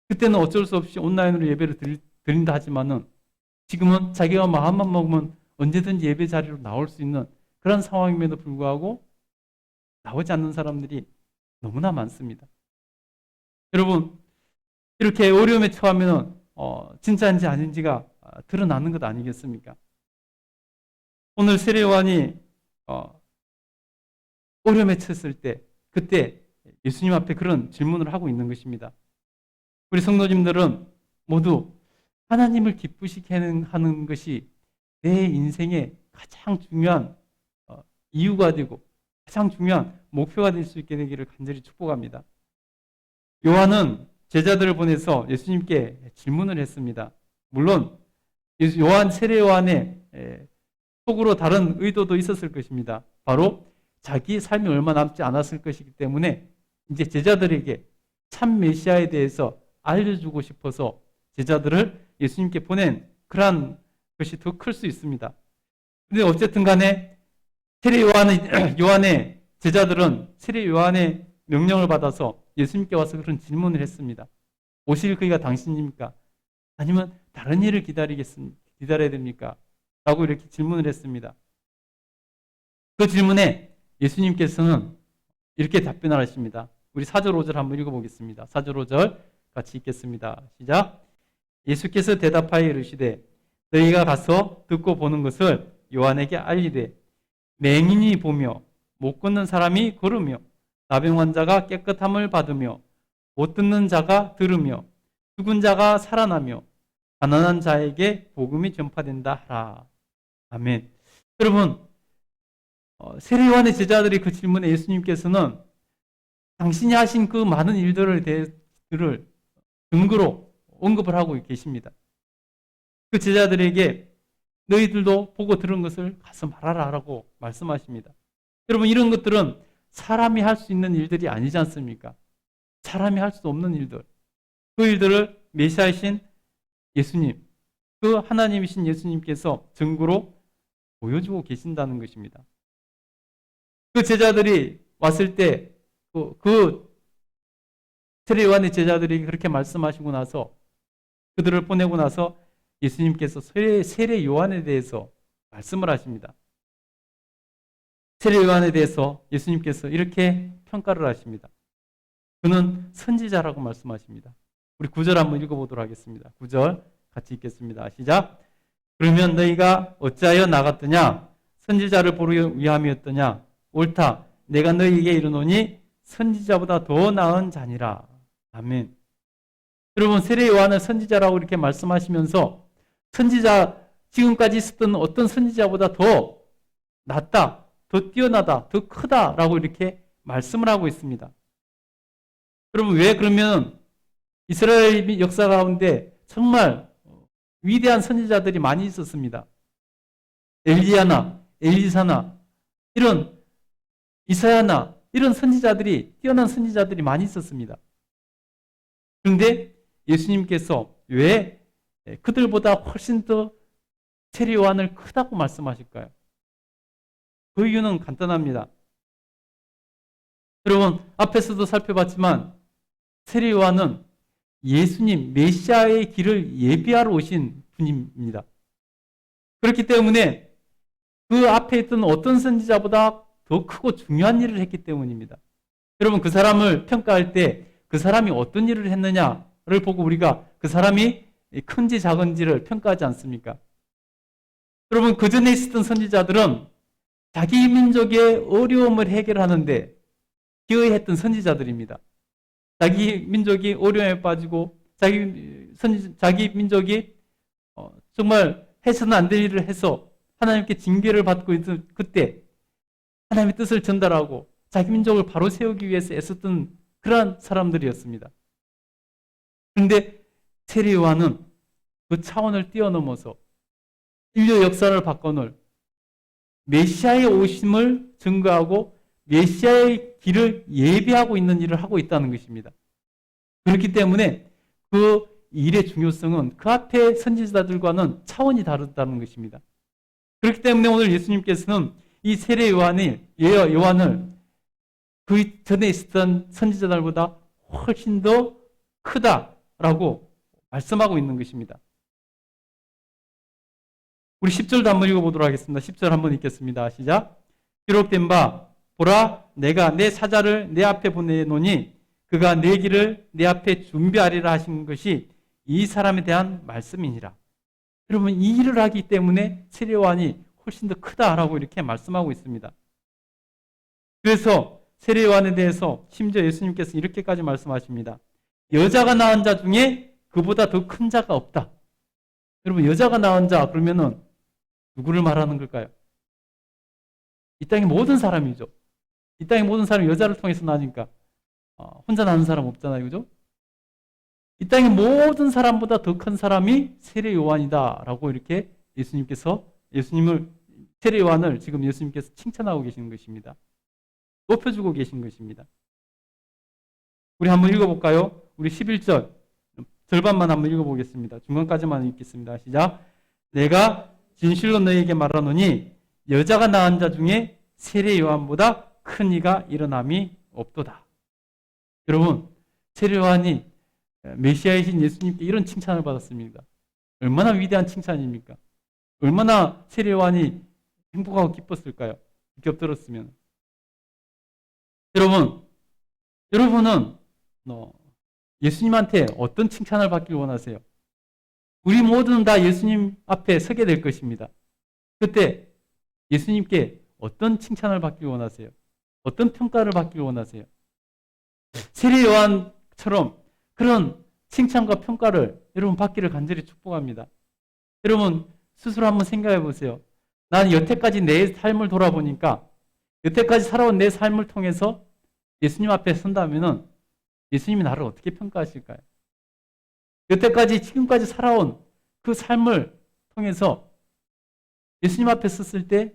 그때는 어쩔 수 없이 온라인으로 예배를 드린다 하지만은 지금은 자기가 마음만 먹으면 언제든지 예배 자리로 나올 수 있는 그런 상황임에도 불구하고 나오지 않는 사람들이 너무나 많습니다. 여러분, 이렇게 어려움에 처하면은 진짜인지 아닌지가 드러나는 것 아니겠습니까? 오늘 세례 요한이 어려움에 처했을 때 그때 예수님 앞에 그런 질문을 하고 있는 것입니다. 우리 성도님들은 모두 하나님을 기쁘시게 하는 것이 내 인생의 가장 중요한 이유가 되고 가장 중요한 목표가 될 수 있게 되기를 간절히 축복합니다. 요한은 제자들을 보내서 예수님께 질문을 했습니다. 물론 요한 세례 요한의 속으로 다른 의도도 있었을 것입니다. 바로 자기 삶이 얼마 남지 않았을 것이기 때문에 이제 제자들에게 참 메시아에 대해서 알려주고 싶어서 제자들을 예수님께 보낸 그러한 것이 더 클 수 있습니다. 근데 어쨌든 간에 요한의 제자들은 세례 요한의 명령을 받아서 예수님께 와서 그런 질문을 했습니다. 오실 그이가 당신입니까? 아니면 다른 일을 기다려야 됩니까? 라고 이렇게 질문을 했습니다. 그 질문에 예수님께서는 이렇게 답변을 하십니다. 우리 4절 5절 한번 읽어보겠습니다. 4절 5절 같이 읽겠습니다. 시작. 예수께서 대답하여 이르시되 너희가 가서 듣고 보는 것을 요한에게 알리되 맹인이 보며 못 걷는 사람이 걸으며 나병 환자가 깨끗함을 받으며 못 듣는 자가 들으며 죽은 자가 살아나며 가난한 자에게 복음이 전파된다 하라. 아멘. 여러분, 세례 요한의 제자들이 그 질문에 예수님께서는 당신이 하신 그 많은 일들을 근거로 언급을 하고 계십니다. 그 제자들에게 너희들도 보고 들은 것을 가서 말하라라고 말씀하십니다. 여러분, 이런 것들은 사람이 할 수 있는 일들이 아니지 않습니까? 사람이 할 수 없는 일들. 그 일들을 메시아이신 예수님, 그 하나님이신 예수님께서 증거로 보여주고 계신다는 것입니다. 그 제자들이 왔을 때 그 세례 요한의 제자들이 그렇게 말씀하시고 나서 그들을 보내고 나서 예수님께서 세례 요한에 대해서 말씀을 하십니다. 세례 요한에 대해서 예수님께서 이렇게 평가를 하십니다. 그는 선지자라고 말씀하십니다. 우리 9절 한번 읽어보도록 하겠습니다. 9절 같이 읽겠습니다. 시작. 그러면 너희가 어찌하여 나갔더냐? 선지자를 보러 위함이었더냐? 옳다. 내가 너희에게 이르노니 선지자보다 더 나은 자니라. 아멘. 여러분, 세례 요한을 선지자라고 이렇게 말씀하시면서 지금까지 있었던 어떤 선지자보다 더 낫다, 더 뛰어나다, 더 크다라고 이렇게 말씀을 하고 있습니다. 여러분, 왜 그러면 이스라엘 역사 가운데 정말 위대한 선지자들이 많이 있었습니다. 엘리야나, 엘리사나, 이런 이사야나, 이런 선지자들이, 뛰어난 선지자들이 많이 있었습니다. 그런데 예수님께서 왜 그들보다 훨씬 더 세례 요한을 크다고 말씀하실까요? 그 이유는 간단합니다. 여러분, 앞에서도 살펴봤지만 세례 요한은 예수님 메시아의 길을 예비하러 오신 분입니다. 그렇기 때문에 그 앞에 있던 어떤 선지자보다 더 크고 중요한 일을 했기 때문입니다. 여러분, 그 사람을 평가할 때 그 사람이 어떤 일을 했느냐를 보고 우리가 그 사람이 큰지 작은지를 평가하지 않습니까? 여러분, 그 전에 있었던 선지자들은 자기 민족의 어려움을 해결하는데 기여했던 선지자들입니다. 자기 민족이 어려움에 빠지고 자기 민족이 정말 해서는 안 될 일을 해서 하나님께 징계를 받고 있던 그때 하나님의 뜻을 전달하고 자기 민족을 바로 세우기 위해서 애썼던 그러한 사람들이었습니다. 그런데 세례 요한은 그 차원을 뛰어넘어서 인류 역사를 바꿔놓을 메시아의 오심을 증거하고 메시아의 길을 예비하고 있는 일을 하고 있다는 것입니다. 그렇기 때문에 그 일의 중요성은 그 앞에 선지자들과는 차원이 다르다는 것입니다. 그렇기 때문에 오늘 예수님께서는 이 세례 요한을 그 전에 있었던 선지자들보다 훨씬 더 크다라고 말씀하고 있는 것입니다. 우리 10절도 한번 읽어보도록 하겠습니다. 10절 한번 읽겠습니다. 시작. 기록된 바 보라 내가 내 사자를 내 앞에 보내노니 그가 내 길을 내 앞에 준비하리라 하신 것이 이 사람에 대한 말씀이니라. 여러분 이 일을 하기 때문에 세례 요한이 훨씬 더 크다라고 이렇게 말씀하고 있습니다. 그래서 세례 요한에 대해서 심지어 예수님께서 이렇게까지 말씀하십니다. 여자가 낳은 자 중에 그보다 더 큰 자가 없다. 여러분 여자가 낳은 자 그러면은 누구를 말하는 걸까요? 이 땅의 모든 사람이죠. 이 땅의 모든 사람이 여자를 통해서 나니까 혼자 나는 사람 없잖아요. 그죠? 이 땅의 모든 사람보다 더 큰 사람이 세례 요한이다 라고 이렇게 세례 요한을 지금 예수님께서 칭찬하고 계시는 것입니다. 높여주고 계신 것입니다. 우리 한번 읽어볼까요? 우리 11절 절반만 한번 읽어보겠습니다. 중간까지만 읽겠습니다. 시작. 내가 진실로 너희에게 말하노니 여자가 낳은 자 중에 세례 요한보다 큰 이가 일어남이 없도다. 여러분 세례 요한이 메시아이신 예수님께 이런 칭찬을 받았습니다. 얼마나 위대한 칭찬입니까? 얼마나 세례 요한이 행복하고 기뻤을까요? 겹들었으면. 여러분은 예수님한테 어떤 칭찬을 받길 원하세요? 우리 모두는 다 예수님 앞에 서게 될 것입니다. 그때 예수님께 어떤 칭찬을 받길 원하세요? 어떤 평가를 받길 원하세요? 세례 요한처럼 그런 칭찬과 평가를 여러분 받기를 간절히 축복합니다. 여러분 스스로 한번 생각해 보세요. 나는 여태까지 내 삶을 돌아보니까 여태까지 살아온 내 삶을 통해서 예수님 앞에 선다면은 예수님이 나를 어떻게 평가하실까요? 여태까지 지금까지 살아온 그 삶을 통해서 예수님 앞에 섰을 때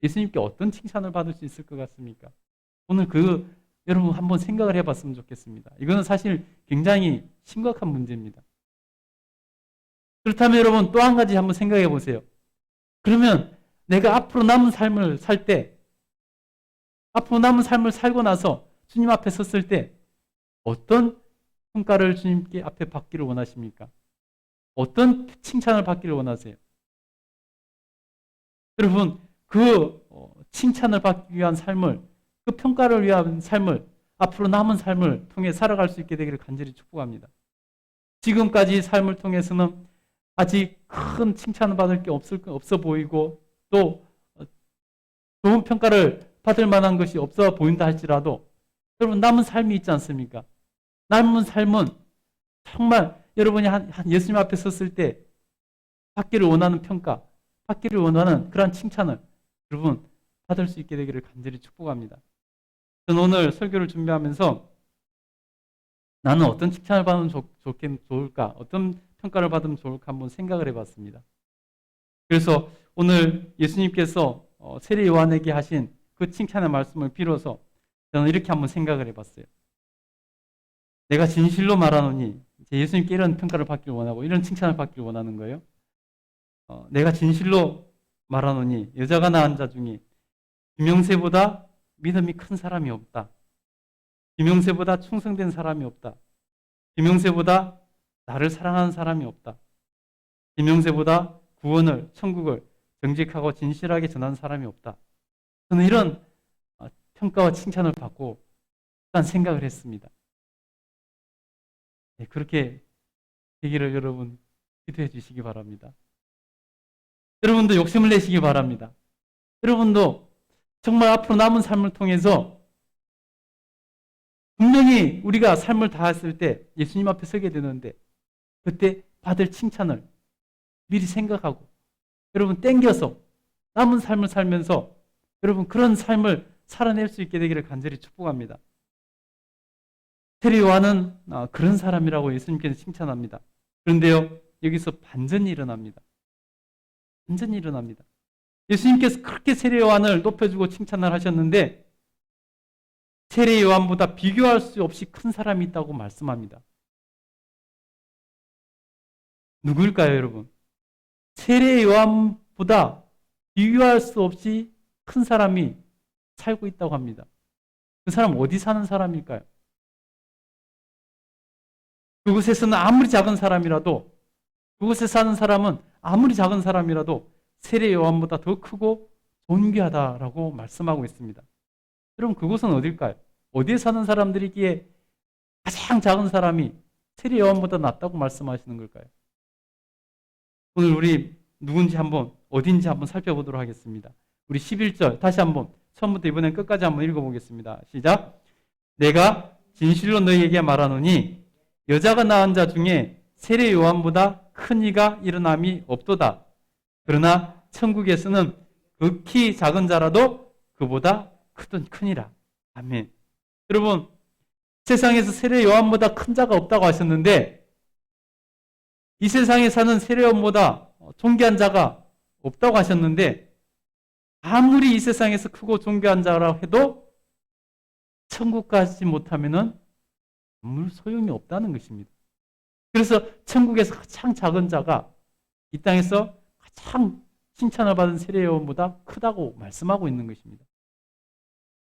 예수님께 어떤 칭찬을 받을 수 있을 것 같습니까? 오늘 여러분 한번 생각을 해봤으면 좋겠습니다. 이거는 사실 굉장히 심각한 문제입니다. 그렇다면 여러분 또 한 가지 한번 생각해 보세요. 그러면 내가 앞으로 남은 삶을 살고 나서 주님 앞에 섰을 때 어떤 평가를 주님께 앞에 받기를 원하십니까? 어떤 칭찬을 받기를 원하세요? 여러분 그 칭찬을 받기 위한 삶을, 그 평가를 위한 삶을, 앞으로 남은 삶을 통해 살아갈 수 있게 되기를 간절히 축복합니다. 지금까지 삶을 통해서는 아직 큰 칭찬을 받을 게 없어 보이고 또 좋은 평가를 받을 만한 것이 없어 보인다 할지라도 여러분 남은 삶이 있지 않습니까? 남은 삶은 정말 여러분이 예수님 앞에 섰을 때 받기를 원하는 평가, 받기를 원하는 그러한 칭찬을 여러분 받을 수 있게 되기를 간절히 축복합니다. 저는 오늘 설교를 준비하면서 나는 어떤 칭찬을 받으면 좋을까? 어떤 평가를 받으면 좋을까? 한번 생각을 해봤습니다. 그래서 오늘 예수님께서 세례 요한에게 하신 그 칭찬의 말씀을 빌어서 저는 이렇게 한번 생각을 해봤어요. 내가 진실로 말하노니, 예수님께 이런 평가를 받길 원하고 이런 칭찬을 받길 원하는 거예요. 내가 진실로 말하노니 여자가 낳은 자 중에 김영세보다 믿음이 큰 사람이 없다. 김영세보다 충성된 사람이 없다. 김영세보다 나를 사랑하는 사람이 없다. 김영세보다 구원을, 천국을 정직하고 진실하게 전하는 사람이 없다. 저는 이런 평가와 칭찬을 받고 일단 생각을 했습니다. 네, 그렇게 되기를 여러분 기도해 주시기 바랍니다. 여러분도 욕심을 내시기 바랍니다. 여러분도 정말 앞으로 남은 삶을 통해서 분명히 우리가 삶을 다했을 때 예수님 앞에 서게 되는데 그때 받을 칭찬을 미리 생각하고 여러분 땡겨서 남은 삶을 살면서 여러분 그런 삶을 살아낼 수 있게 되기를 간절히 축복합니다. 세례 요한은 그런 사람이라고 예수님께서 칭찬합니다. 그런데요 여기서 반전이 일어납니다. 반전이 일어납니다. 예수님께서 그렇게 세례 요한을 높여주고 칭찬을 하셨는데 세례 요한보다 비교할 수 없이 큰 사람이 있다고 말씀합니다. 누구일까요, 여러분? 세례 요한보다 비교할 수 없이 큰 사람이 살고 있다고 합니다. 그 사람 어디 사는 사람일까요? 그곳에서는 아무리 작은 사람이라도, 그곳에 사는 사람은 아무리 작은 사람이라도 세례 요한보다 더 크고 존귀하다라고 말씀하고 있습니다. 여러분, 그곳은 어딜까요? 어디에 사는 사람들이기에 가장 작은 사람이 세례 요한보다 낫다고 말씀하시는 걸까요? 오늘 우리 누군지 한번, 어딘지 한번 살펴보도록 하겠습니다. 우리 11절 다시 한번 처음부터 이번엔 끝까지 한번 읽어보겠습니다. 시작. 내가 진실로 너희에게 말하노니 여자가 낳은 자 중에 세례 요한보다 큰 이가 일어남이 없도다. 그러나 천국에서는 극히 작은 자라도 그보다 크든 크니라. 아멘. 여러분, 세상에서 세례 요한보다 큰 자가 없다고 하셨는데 이 세상에 사는 세례 요한보다 존귀한 자가 없다고 하셨는데 아무리 이 세상에서 크고 존귀한 자라고 해도 천국 가지 못하면은 아무 소용이 없다는 것입니다. 그래서 천국에서 가장 작은 자가 이 땅에서 가장 칭찬을 받은 세례 요한보다 크다고 말씀하고 있는 것입니다.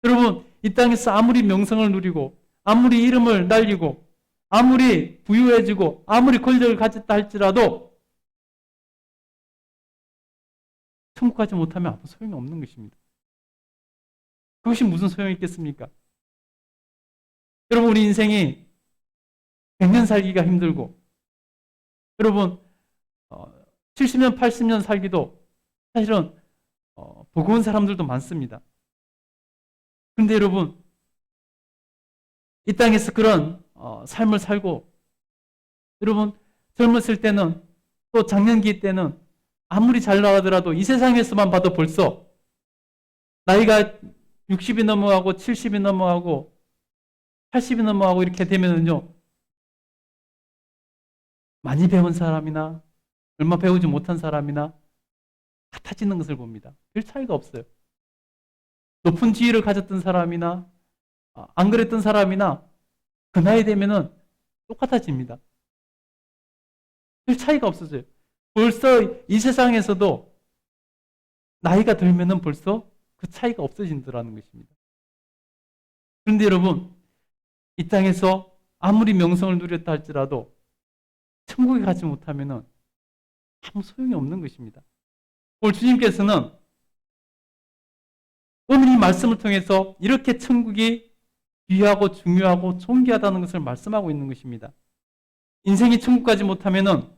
여러분, 이 땅에서 아무리 명성을 누리고 아무리 이름을 날리고 아무리 부유해지고 아무리 권력을 가졌다 할지라도 천국 가지 못하면 아무 소용이 없는 것입니다. 그것이 무슨 소용이 있겠습니까? 여러분, 우리 인생이 100년 살기가 힘들고 여러분 70년, 80년 살기도 사실은 버거운 사람들도 많습니다. 그런데 여러분, 이 땅에서 그런 삶을 살고 여러분 젊었을 때는 또 장년기 때는 아무리 잘 나가더라도 이 세상에서만 봐도 벌써 나이가 60이 넘어가고 70이 넘어가고 80이 넘어가고 이렇게 되면은요, 많이 배운 사람이나 얼마 배우지 못한 사람이나 같아지는 것을 봅니다. 별 차이가 없어요. 높은 지위를 가졌던 사람이나 안 그랬던 사람이나 그 나이 되면은 똑같아집니다. 별 차이가 없어져요. 벌써 이 세상에서도 나이가 들면은 벌써 그 차이가 없어진다는 것입니다. 그런데 여러분, 이 땅에서 아무리 명성을 누렸다 할지라도 천국에 가지 못하면은 아무 소용이 없는 것입니다. 오늘 주님께서는 오늘 이 말씀을 통해서 이렇게 천국이 귀하고 중요하고 존귀하다는 것을 말씀하고 있는 것입니다. 인생이 천국 가지 못하면은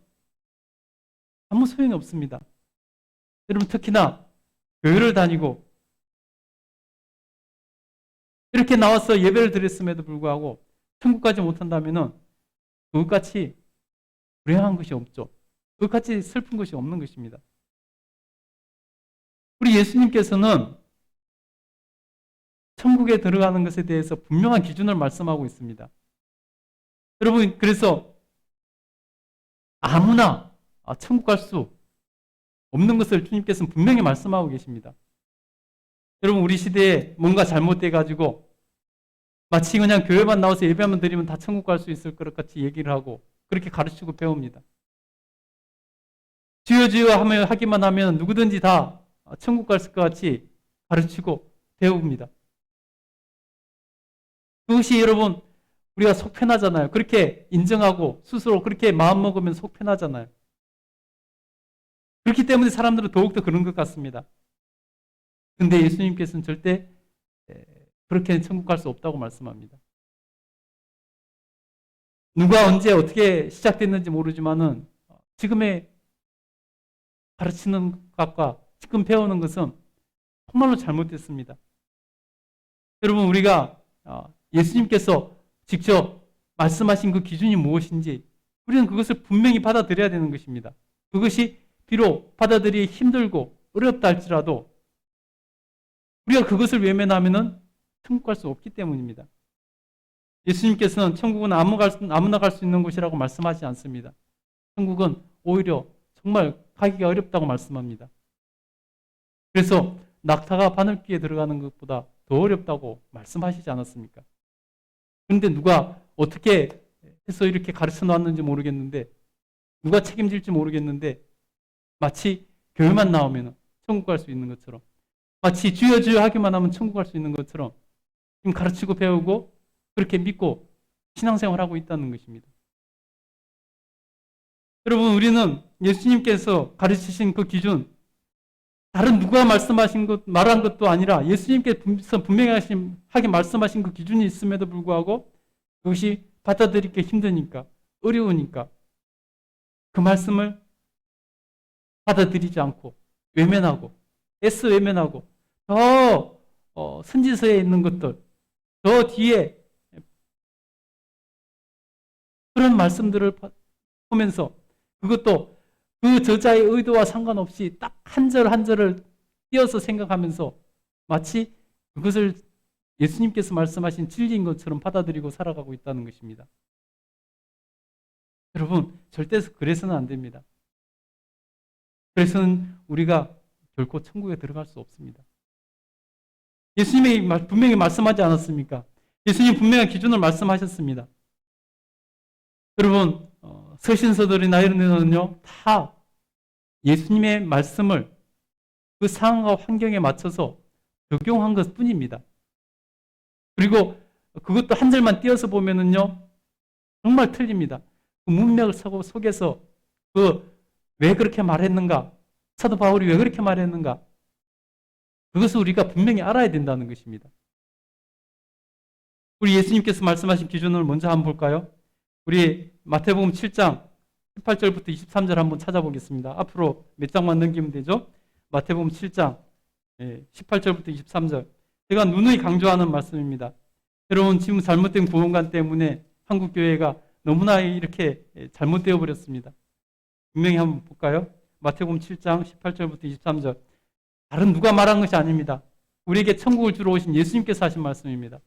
아무 소용이 없습니다. 여러분, 특히나 교회를 다니고 이렇게 나와서 예배를 드렸음에도 불구하고 천국 가지 못한다면은 그것같이 불행한 것이 없죠. 그것같이 슬픈 것이 없는 것입니다. 우리 예수님께서는 천국에 들어가는 것에 대해서 분명한 기준을 말씀하고 있습니다. 여러분, 그래서 아무나 천국 갈 수 없는 것을 주님께서는 분명히 말씀하고 계십니다. 여러분, 우리 시대에 뭔가 잘못돼 가지고 마치 그냥 교회만 나와서 예배만 드리면 다 천국 갈 수 있을 것 같이 얘기를 하고 그렇게 가르치고 배웁니다. 주여 주여 하기만 하면 누구든지 다 천국 갈 것 같이 가르치고 배웁니다. 그것이 여러분, 우리가 속 편하잖아요. 그렇게 인정하고 스스로 그렇게 마음먹으면 속 편하잖아요. 그렇기 때문에 사람들은 더욱더 그런 것 같습니다. 근데 예수님께서는 절대 그렇게는 천국 갈 수 없다고 말씀합니다. 누가 언제 어떻게 시작됐는지 모르지만은 지금의 가르치는 것과 지금 배우는 것은 정말로 잘못됐습니다. 여러분, 우리가 예수님께서 직접 말씀하신 그 기준이 무엇인지 우리는 그것을 분명히 받아들여야 되는 것입니다. 그것이 비록 받아들이기 힘들고 어렵다 할지라도 우리가 그것을 외면하면은 천국 갈 수 없기 때문입니다. 예수님께서는 천국은 아무나 갈 수 있는 곳이라고 말씀하지 않습니다. 천국은 오히려 정말 가기가 어렵다고 말씀합니다. 그래서 낙타가 바늘귀에 들어가는 것보다 더 어렵다고 말씀하시지 않았습니까? 그런데 누가 어떻게 해서 이렇게 가르쳐 놨는지 모르겠는데, 누가 책임질지 모르겠는데, 마치 교회만 나오면 천국 갈 수 있는 것처럼, 마치 주여 주여 하기만 하면 천국 갈 수 있는 것처럼 지금 가르치고 배우고 그렇게 믿고 신앙생활하고 있다는 것입니다. 여러분, 우리는 예수님께서 가르치신 그 기준, 다른 누가 말씀하신 것, 말한 것도 아니라 예수님께서 분명히 하게 말씀하신 그 기준이 있음에도 불구하고 그것이 받아들이기 힘드니까, 어려우니까 그 말씀을 받아들이지 않고 외면하고, 애써 외면하고, 더 선지서에 있는 것들, 더 뒤에 그런 말씀들을 보면서 그것도 그 저자의 의도와 상관없이 딱 한 절 한 절을 띄어서 생각하면서 마치 그것을 예수님께서 말씀하신 진리인 것처럼 받아들이고 살아가고 있다는 것입니다. 여러분, 절대 그래서는 안 됩니다. 그래서는 우리가 결코 천국에 들어갈 수 없습니다. 예수님이 분명히 말씀하지 않았습니까? 예수님 분명한 기준을 말씀하셨습니다. 여러분, 서신서들이나 이런 데는요, 다 예수님의 말씀을 그 상황과 환경에 맞춰서 적용한 것 뿐입니다. 그리고 그것도 한 절만 띄어서 보면은요, 정말 틀립니다. 그 문맥을 속에서 왜 그렇게 말했는가? 사도 바울이 왜 그렇게 말했는가? 그것을 우리가 분명히 알아야 된다는 것입니다. 우리 예수님께서 말씀하신 기준을 먼저 한번 볼까요? 우리 마태복음 7장 18절부터 23절 한번 찾아보겠습니다. 앞으로 몇 장만 넘기면 되죠? 마태복음 7장 18절부터 23절. 제가 누누이 강조하는 말씀입니다. 여러분, 지금 잘못된 구원관 때문에 한국교회가 너무나 이렇게 잘못되어 버렸습니다. 분명히 한번 볼까요? 마태복음 7장 18절부터 23절. 다른 누가 말한 것이 아닙니다. 우리에게 천국을 주러 오신 예수님께서 하신 말씀입니다.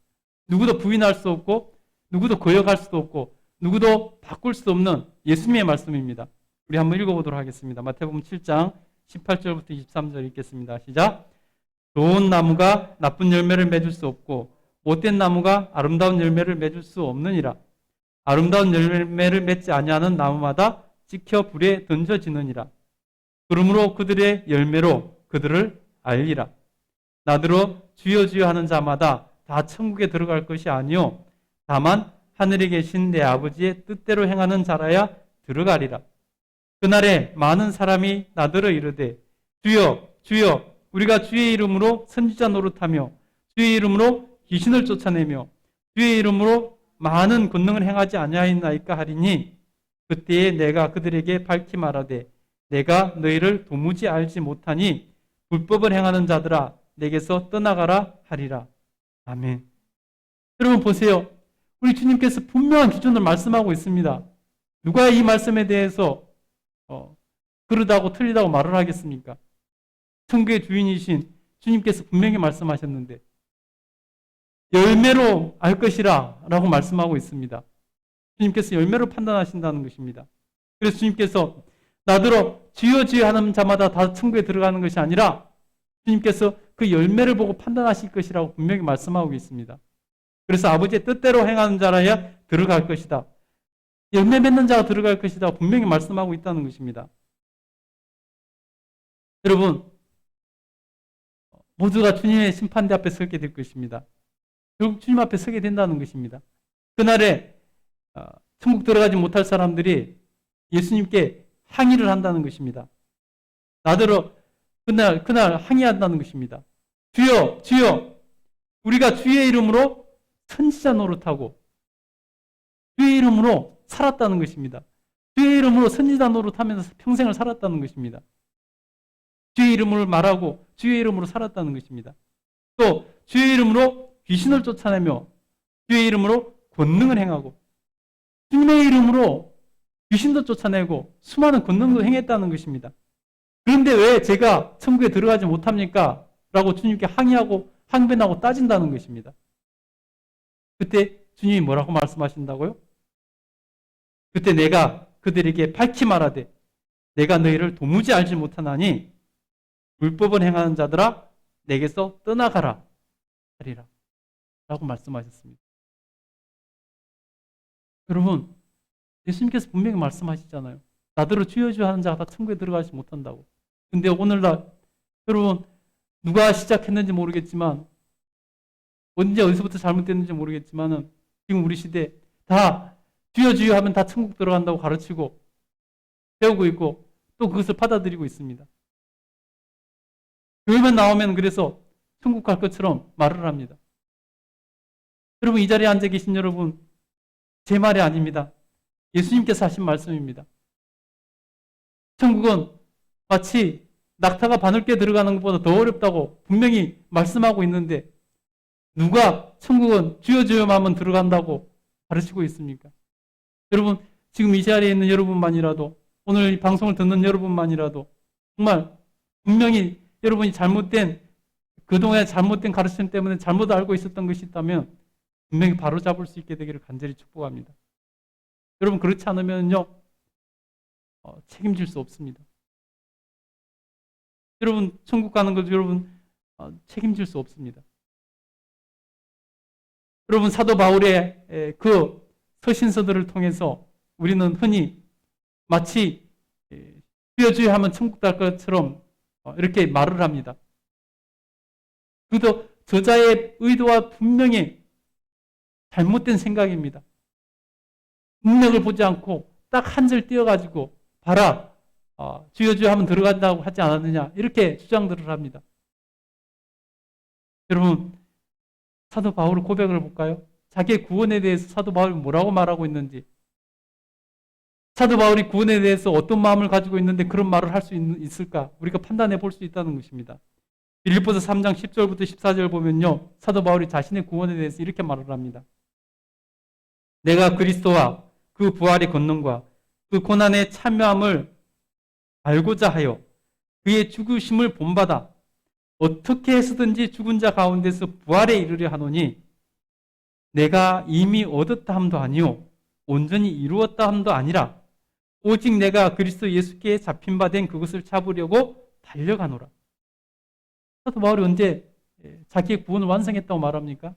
누구도 부인할 수 없고, 누구도 거역할 수도 없고, 누구도 바꿀 수 없는 예수님의 말씀입니다. 우리 한번 읽어보도록 하겠습니다. 마태복음 7장 18절부터 23절 읽겠습니다. 시작. 좋은 나무가 나쁜 열매를 맺을 수 없고 못된 나무가 아름다운 열매를 맺을 수 없느니라. 아름다운 열매를 맺지 아니하는 나무마다 찍혀 불에 던져지느니라. 그러므로 그들의 열매로 그들을 알리라. 나더러 주여 주여 하는 자마다 다 천국에 들어갈 것이 아니요 다만 하늘에 계신 내 아버지의 뜻대로 행하는 자라야 들어가리라. 그날에 많은 사람이 나더러 이르되 주여 주여 우리가 주의 이름으로 선지자 노릇하며 주의 이름으로 귀신을 쫓아내며 주의 이름으로 많은 권능을 행하지 아니하였나이까 하리니 그때에 내가 그들에게 밝히 말하되 내가 너희를 도무지 알지 못하니 불법을 행하는 자들아 내게서 떠나가라 하리라. 아멘. 여러분 보세요. 우리 주님께서 분명한 기준을 말씀하고 있습니다. 누가 이 말씀에 대해서 그러다고 틀리다고 말을 하겠습니까? 천국의 주인이신 주님께서 분명히 말씀하셨는데 열매로 알 것이라 라고 말씀하고 있습니다. 주님께서 열매로 판단하신다는 것입니다. 그래서 주님께서 나더러 주여 주여 하는 자마다 다 천국에 들어가는 것이 아니라 주님께서 그 열매를 보고 판단하실 것이라고 분명히 말씀하고 있습니다. 그래서 아버지의 뜻대로 행하는 자라야 들어갈 것이다. 열매 맺는 자가 들어갈 것이다. 분명히 말씀하고 있다는 것입니다. 여러분, 모두가 주님의 심판대 앞에 서게 될 것입니다. 결국 주님 앞에 서게 된다는 것입니다. 그날에 천국 들어가지 못할 사람들이 예수님께 항의를 한다는 것입니다. 나더러 그날 항의한다는 것입니다. 주여 주여 우리가 주의 이름으로 선지자 노릇하고 주의 이름으로 살았다는 것입니다. 주의 이름으로 선지자 노릇하면서 평생을 살았다는 것입니다. 주의 이름을 말하고 주의 이름으로 살았다는 것입니다. 또 주의 이름으로 귀신을 쫓아내며 주의 이름으로 권능을 행하고 주님의 이름으로 귀신도 쫓아내고 수많은 권능도 행했다는 것입니다. 그런데 왜 제가 천국에 들어가지 못합니까? 라고 주님께 항의하고 항변하고 따진다는 것입니다. 그때 주님이 뭐라고 말씀하신다고요? 그때 내가 그들에게 밝히 말하되 내가 너희를 도무지 알지 못하나니 불법을 행하는 자들아 내게서 떠나가라 하리라 라고 말씀하셨습니다. 여러분, 예수님께서 분명히 말씀하시잖아요. 나더러 주여 주여 하는 자가 다 천국에 들어가지 못한다고. 근데 오늘날 여러분, 누가 시작했는지 모르겠지만, 언제 어디서부터 잘못됐는지 모르겠지만은 지금 우리 시대 다 주여 주여 하면 다 천국 들어간다고 가르치고 배우고 있고 또 그것을 받아들이고 있습니다. 교회만 나오면 그래서 천국 갈 것처럼 말을 합니다. 여러분, 이 자리에 앉아 계신 여러분, 제 말이 아닙니다. 예수님께서 하신 말씀입니다. 천국은 마치 낙타가 바늘깨 들어가는 것보다 더 어렵다고 분명히 말씀하고 있는데 누가 천국은 주여 주여 하면 들어간다고 가르치고 있습니까? 여러분, 지금 이 자리에 있는 여러분만이라도, 오늘 이 방송을 듣는 여러분만이라도 정말 분명히 여러분이 그동안의 잘못된 가르침 때문에 잘못 알고 있었던 것이 있다면 분명히 바로잡을 수 있게 되기를 간절히 축복합니다. 여러분, 그렇지 않으면요 책임질 수 없습니다. 여러분, 천국 가는 것도 여러분 책임질 수 없습니다. 여러분, 사도 바울의 그 서신서들을 통해서 우리는 흔히 마치 주여 주여 하면 천국 갈 것처럼 이렇게 말을 합니다. 그것도 저자의 의도와 분명히 잘못된 생각입니다. 문맥을 보지 않고 딱 한 절 띄어가지고 봐라, 주여 주여 하면 들어간다고 하지 않았느냐, 이렇게 주장들을 합니다. 여러분, 사도 바울의 고백을 볼까요? 자기의 구원에 대해서 사도 바울이 뭐라고 말하고 있는지, 사도 바울이 구원에 대해서 어떤 마음을 가지고 있는데 그런 말을 할 수 있을까 우리가 판단해 볼 수 있다는 것입니다. 빌립보서 3장 10절부터 14절 보면요, 사도 바울이 자신의 구원에 대해서 이렇게 말을 합니다. 내가 그리스도와 그 부활의 권능과 그 고난의 참여함을 알고자 하여 그의 죽으심을 본받아 어떻게 해서든지 죽은 자 가운데서 부활에 이르려 하노니 내가 이미 얻었다 함도 아니요 온전히 이루었다 함도 아니라 오직 내가 그리스도 예수께 잡힌 바 된 그것을 잡으려고 달려가노라. 사도 바울이 언제 자기의 구원을 완성했다고 말합니까?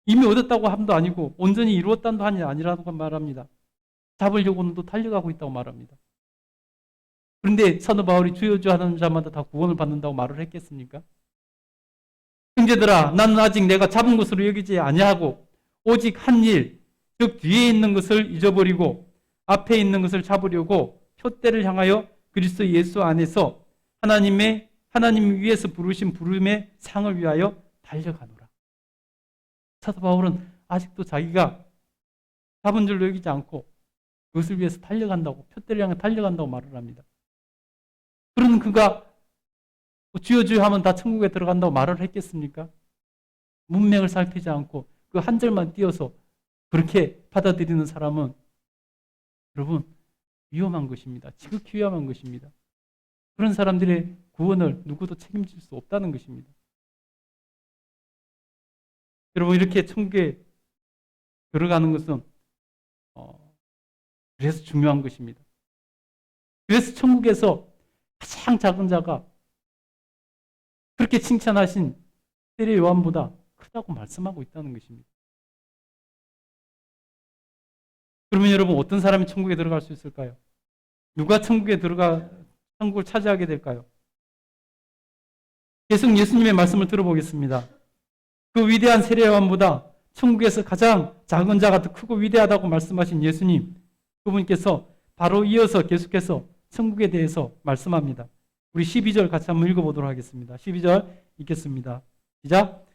이미 얻었다고 함도 아니고 온전히 이루었다는 함도 아니라고 말합니다. 잡으려고는 또 달려가고 있다고 말합니다. 그런데 사도 바울이 주여 주여 하는 자마다 다 구원을 받는다고 말을 했겠습니까? 형제들아, 나는 아직 내가 잡은 것으로 여기지 아니하고 오직 한 일, 즉 뒤에 있는 것을 잊어버리고 앞에 있는 것을 잡으려고 표대를 향하여 그리스도 예수 안에서 하나님 위에서 부르신 부름의 상을 위하여 달려가노라. 사도 바울은 아직도 자기가 잡은 줄로 여기지 않고 그것을 위해서 달려간다고, 표대를 향해 달려간다고 말을 합니다. 그런 그가 주여 주여 하면 다 천국에 들어간다고 말을 했겠습니까? 문맥을 살피지 않고 그 한 절만 띄어서 그렇게 받아들이는 사람은 여러분 위험한 것입니다. 지극히 위험한 것입니다. 그런 사람들의 구원을 누구도 책임질 수 없다는 것입니다. 여러분, 이렇게 천국에 들어가는 것은 그래서 중요한 것입니다. 그래서 천국에서 가장 작은 자가 그렇게 칭찬하신 세례 요한보다 크다고 말씀하고 있다는 것입니다. 그러면 여러분, 어떤 사람이 천국에 들어갈 수 있을까요? 누가 천국을 차지하게 될까요? 계속 예수님의 말씀을 들어보겠습니다. 그 위대한 세례 요한보다 천국에서 가장 작은 자가 더 크고 위대하다고 말씀하신 예수님, 그분께서 바로 이어서 계속해서 천국에 대해서 말씀합니다. 우리 12절 같이 한번 읽어보도록 하겠습니다. 12절 읽겠습니다. 시작.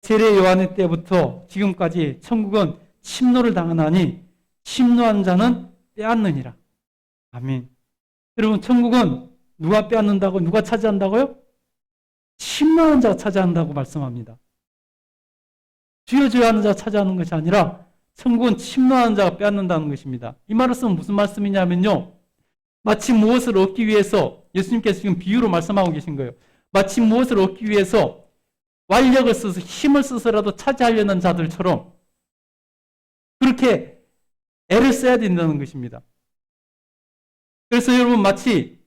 세례 요한의 때부터 지금까지 천국은 침노를 당하나니 침노한 자는 빼앗느니라. 아멘. 여러분, 천국은 누가 빼앗는다고, 누가 차지한다고요? 침노하는 자가 차지한다고 말씀합니다. 주여 주여 하는 자가 차지하는 것이 아니라 천국은 침노하는 자가 빼앗는다는 것입니다. 이 말은 무슨 말씀이냐면요, 마치 무엇을 얻기 위해서, 예수님께서 지금 비유로 말씀하고 계신 거예요. 마치 무엇을 얻기 위해서 완력을 써서 힘을 써서라도 차지하려는 자들처럼 그렇게 애를 써야 된다는 것입니다. 그래서 여러분, 마치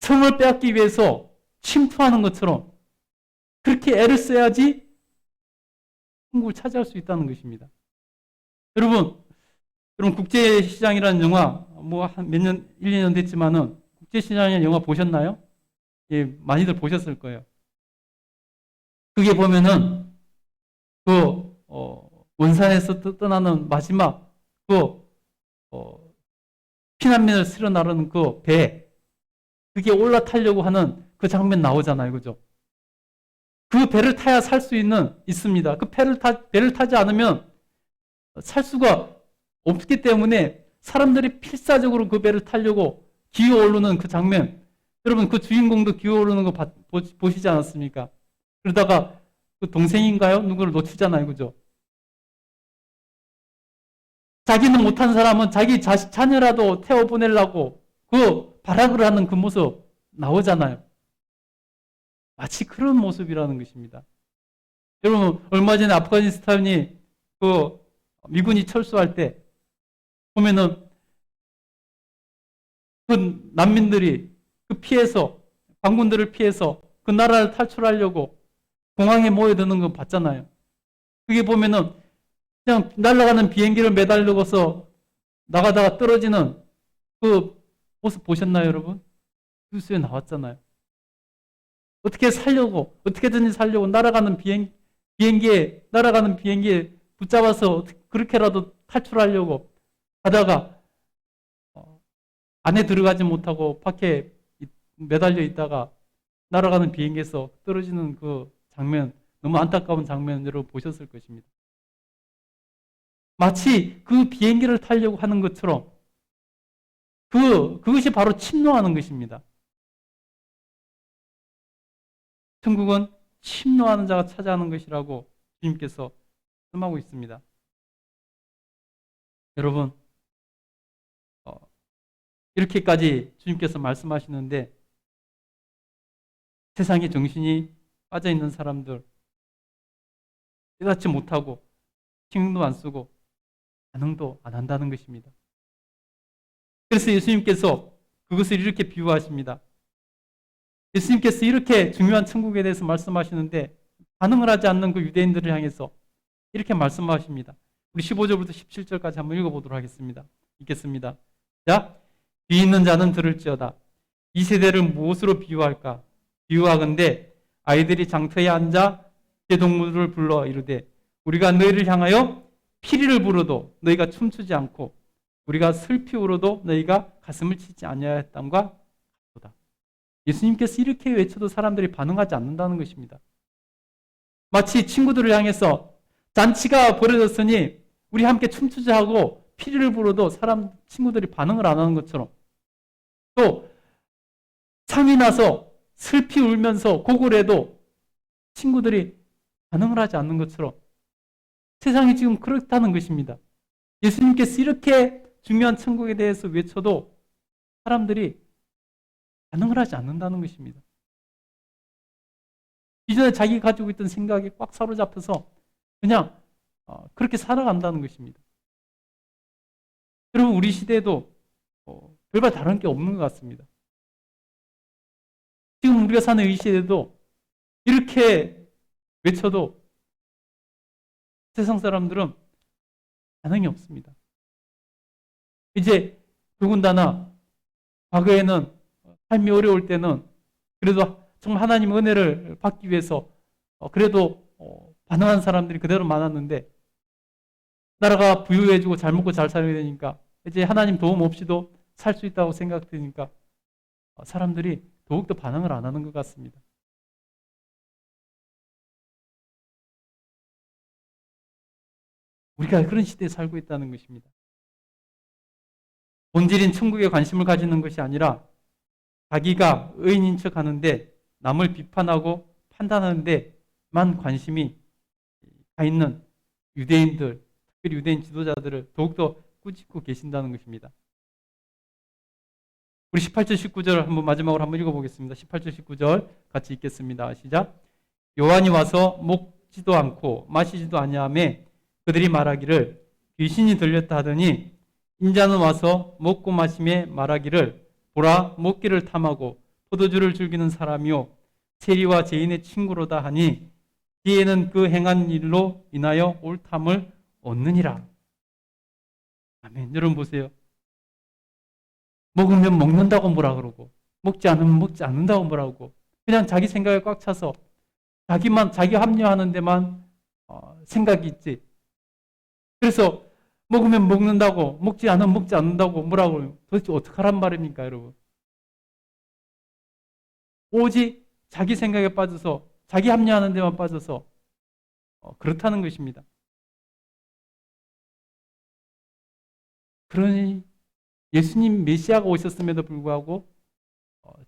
성을 빼앗기 위해서 침투하는 것처럼 그렇게 애를 써야지 천국을 차지할 수 있다는 것입니다. 여러분 국제시장이라는 영화 뭐 한 몇 년, 1, 2년 됐지만은 국제시장이라는 영화 보셨나요? 예, 많이들 보셨을 거예요. 그게 보면은 원산에서 떠나는 마지막 피난민을 실어 나르는 그 배, 그게 올라타려고 하는 그 장면 나오잖아요, 그죠? 그 배를 타야 살 수 있습니다. 그 배를 타지 않으면 살 수가 없기 때문에 사람들이 필사적으로 그 배를 타려고 기어 오르는 그 장면, 여러분 그 주인공도 기어 오르는 거 보시지 않았습니까? 그러다가 그 동생인가요? 누구를 놓치잖아요, 그죠? 자기는 못한 사람은 자기 자녀라도 태워보내려고 그 발악을 하는 그 모습 나오잖아요. 마치 그런 모습이라는 것입니다. 여러분 얼마 전에 아프가니스탄이 그 미군이 철수할 때 보면은 그 난민들이 관군들을 피해서 그 나라를 탈출하려고 공항에 모여드는 거 봤잖아요. 그게 보면은 그냥 날아가는 비행기를 매달리고서 나가다가 떨어지는 그 모습 보셨나요, 여러분? 뉴스에 나왔잖아요. 어떻게든지 살려고 날아가는 비행기에 붙잡아서 그렇게라도 탈출하려고 하다가 안에 들어가지 못하고 밖에 매달려 있다가 날아가는 비행기에서 떨어지는 그 장면, 너무 안타까운 장면 여러분 보셨을 것입니다. 마치 그 비행기를 타려고 하는 것처럼 그것이 바로 침노하는 것입니다. 천국은 침노하는 자가 차지하는 것이라고 주님께서 말씀하고 있습니다. 여러분, 이렇게까지 주님께서 말씀하시는데 세상에 정신이 빠져 있는 사람들, 깨닫지 못하고 신경도 안 쓰고 반응도 안 한다는 것입니다. 그래서 예수님께서 그것을 이렇게 비유하십니다. 예수님께서 이렇게 중요한 천국에 대해서 말씀하시는데 반응을 하지 않는 그 유대인들을 향해서 이렇게 말씀하십니다. 우리 15절부터 17절까지 한번 읽어보도록 하겠습니다. 읽겠습니다. 자, 귀 있는 자는 들을지어다. 이 세대를 무엇으로 비유할까? 비유하건대 아이들이 장터에 앉아 제동물을 불러 이르되 우리가 너희를 향하여 피리를 불어도 너희가 춤추지 않고 우리가 슬피 울어도 너희가 가슴을 치지 아니하였담과 같도다. 예수님께서 이렇게 외쳐도 사람들이 반응하지 않는다는 것입니다. 마치 친구들을 향해서 잔치가 벌어졌으니 우리 함께 춤추자 하고 피리를 불어도 친구들이 반응을 안 하는 것처럼, 또 상이 나서 슬피 울면서 곡을 해도 친구들이 반응을 하지 않는 것처럼 세상이 지금 그렇다는 것입니다. 예수님께서 이렇게 중요한 천국에 대해서 외쳐도 사람들이 반응을 하지 않는다는 것입니다. 이전에 자기가 가지고 있던 생각에 꽉 사로잡혀서 그냥 그렇게 살아간다는 것입니다. 여러분 우리 시대에도 별반 다른 게 없는 것 같습니다. 지금 우리가 사는 이 시대도 이렇게 외쳐도 세상 사람들은 반응이 없습니다. 이제 더군다나 과거에는 삶이 어려울 때는 그래도 정말 하나님의 은혜를 받기 위해서 그래도 반응한 사람들이 그대로 많았는데 나라가 부유해지고 잘 먹고 잘 살게 되니까 이제 하나님 도움 없이도 살 수 있다고 생각되니까 사람들이 더욱더 반응을 안 하는 것 같습니다. 우리가 그런 시대에 살고 있다는 것입니다. 본질인 천국에 관심을 가지는 것이 아니라 자기가 의인인 척 하는데 남을 비판하고 판단하는 데만 관심이 가 있는 유대인들, 특별히 유대인 지도자들을 더욱더 꾸짖고 계신다는 것입니다. 우리 18절 19절 한번 마지막으로 한번 읽어보겠습니다. 18절 19절 같이 읽겠습니다. 시작. 요한이 와서 먹지도 않고 마시지도 아니하며 그들이 말하기를 귀신이 들렸다 하더니 인자는 와서 먹고 마시며 말하기를 보라 먹기를 탐하고 포도주를 즐기는 사람이요 세리와 죄인의 친구로다 하니 이에는 그 행한 일로 인하여 옳담을 얻느니라. 아멘. 여러분 보세요. 먹으면 먹는다고 뭐라 그러고 먹지 않으면 먹지 않는다고 뭐라 그러고 그냥 자기 생각에 꽉 차서 자기 합리화하는 데만 생각이 있지. 그래서 먹으면 먹는다고 먹지 않으면 먹지 않는다고 뭐라고 그래요. 도대체 어떡하란 말입니까 여러분. 오직 자기 생각에 빠져서 자기 합리화하는 데만 빠져서 그렇다는 것입니다. 그러니 예수님 메시아가 오셨음에도 불구하고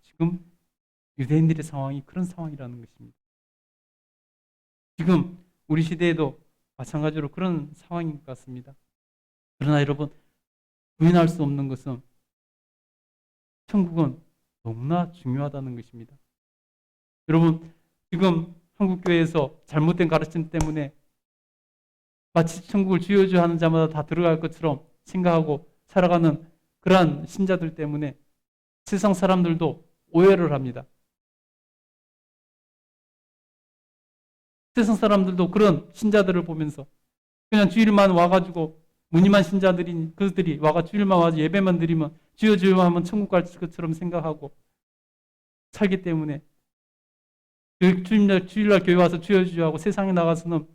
지금 유대인들의 상황이 그런 상황이라는 것입니다. 지금 우리 시대에도 마찬가지로 그런 상황인 것 같습니다. 그러나 여러분 부인할 수 없는 것은 천국은 너무나 중요하다는 것입니다. 여러분 지금 한국교회에서 잘못된 가르침 때문에 마치 천국을 주여주 하는 자마다 다 들어갈 것처럼 생각하고 살아가는 그러한 신자들 때문에 세상 사람들도 오해를 합니다. 세상 사람들도 그런 신자들을 보면서 그냥 주일만 와가지고 무늬만 신자들이 그들이 와가 주일만 와서 예배만 드리면 주여 주여 하면 천국 갈 것처럼 생각하고 살기 때문에 주일날 교회 와서 주여 주여 하고 세상에 나가서는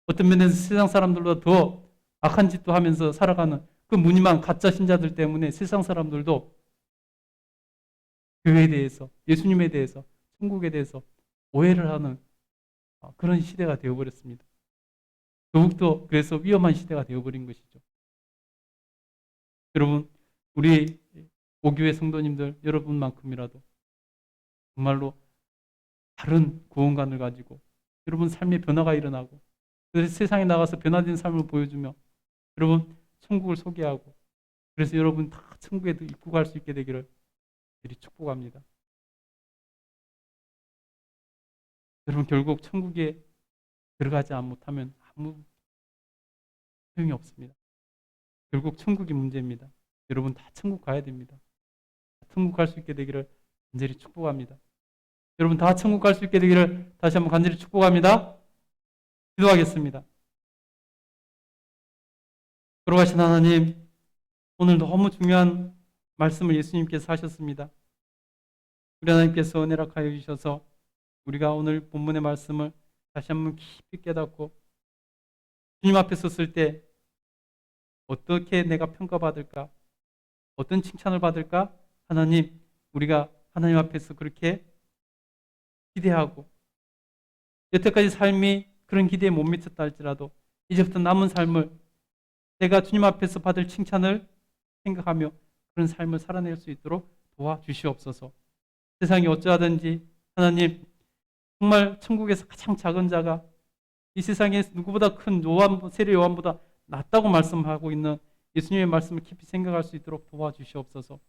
어떤 면에서 세상 사람들보다 더 악한 짓도 하면서 살아가는 그 무늬만 가짜 신자들 때문에 세상 사람들도 교회에 대해서 예수님에 대해서 천국에 대해서 오해를 하는 그런 시대가 되어버렸습니다. 더욱더 그래서 위험한 시대가 되어버린 것이죠. 여러분 우리 오교회 성도님들 여러분만큼이라도 정말로 다른 구원관을 가지고 여러분 삶의 변화가 일어나고 그래서 세상에 나가서 변화된 삶을 보여주며 여러분 천국을 소개하고 그래서 여러분 다 천국에 입국할 수 있게 되기를 축복합니다. 여러분 결국 천국에 들어가지 못하면 아무 소용이 없습니다. 결국 천국이 문제입니다. 여러분 다 천국 가야 됩니다. 천국 갈 수 있게 되기를 간절히 축복합니다. 여러분 다 천국 갈 수 있게 되기를 다시 한번 간절히 축복합니다. 기도하겠습니다. 걸어가신 하나님, 오늘 너무 중요한 말씀을 예수님께서 하셨습니다. 우리 하나님께서 은혜락하여 주셔서 우리가 오늘 본문의 말씀을 다시 한번 깊이 깨닫고 주님 앞에 섰을 때 어떻게 내가 평가받을까? 어떤 칭찬을 받을까? 하나님, 우리가 하나님 앞에서 그렇게 기대하고 여태까지 삶이 그런 기대에 못 미쳤다 할지라도 이제부터 남은 삶을 내가 주님 앞에서 받을 칭찬을 생각하며 그런 삶을 살아낼 수 있도록 도와주시옵소서. 세상이 어찌하든지 하나님 정말 천국에서 가장 작은 자가 이 세상에 누구보다 큰 세례 요한보다 낫다고 말씀하고 있는 예수님의 말씀을 깊이 생각할 수 있도록 도와주시옵소서.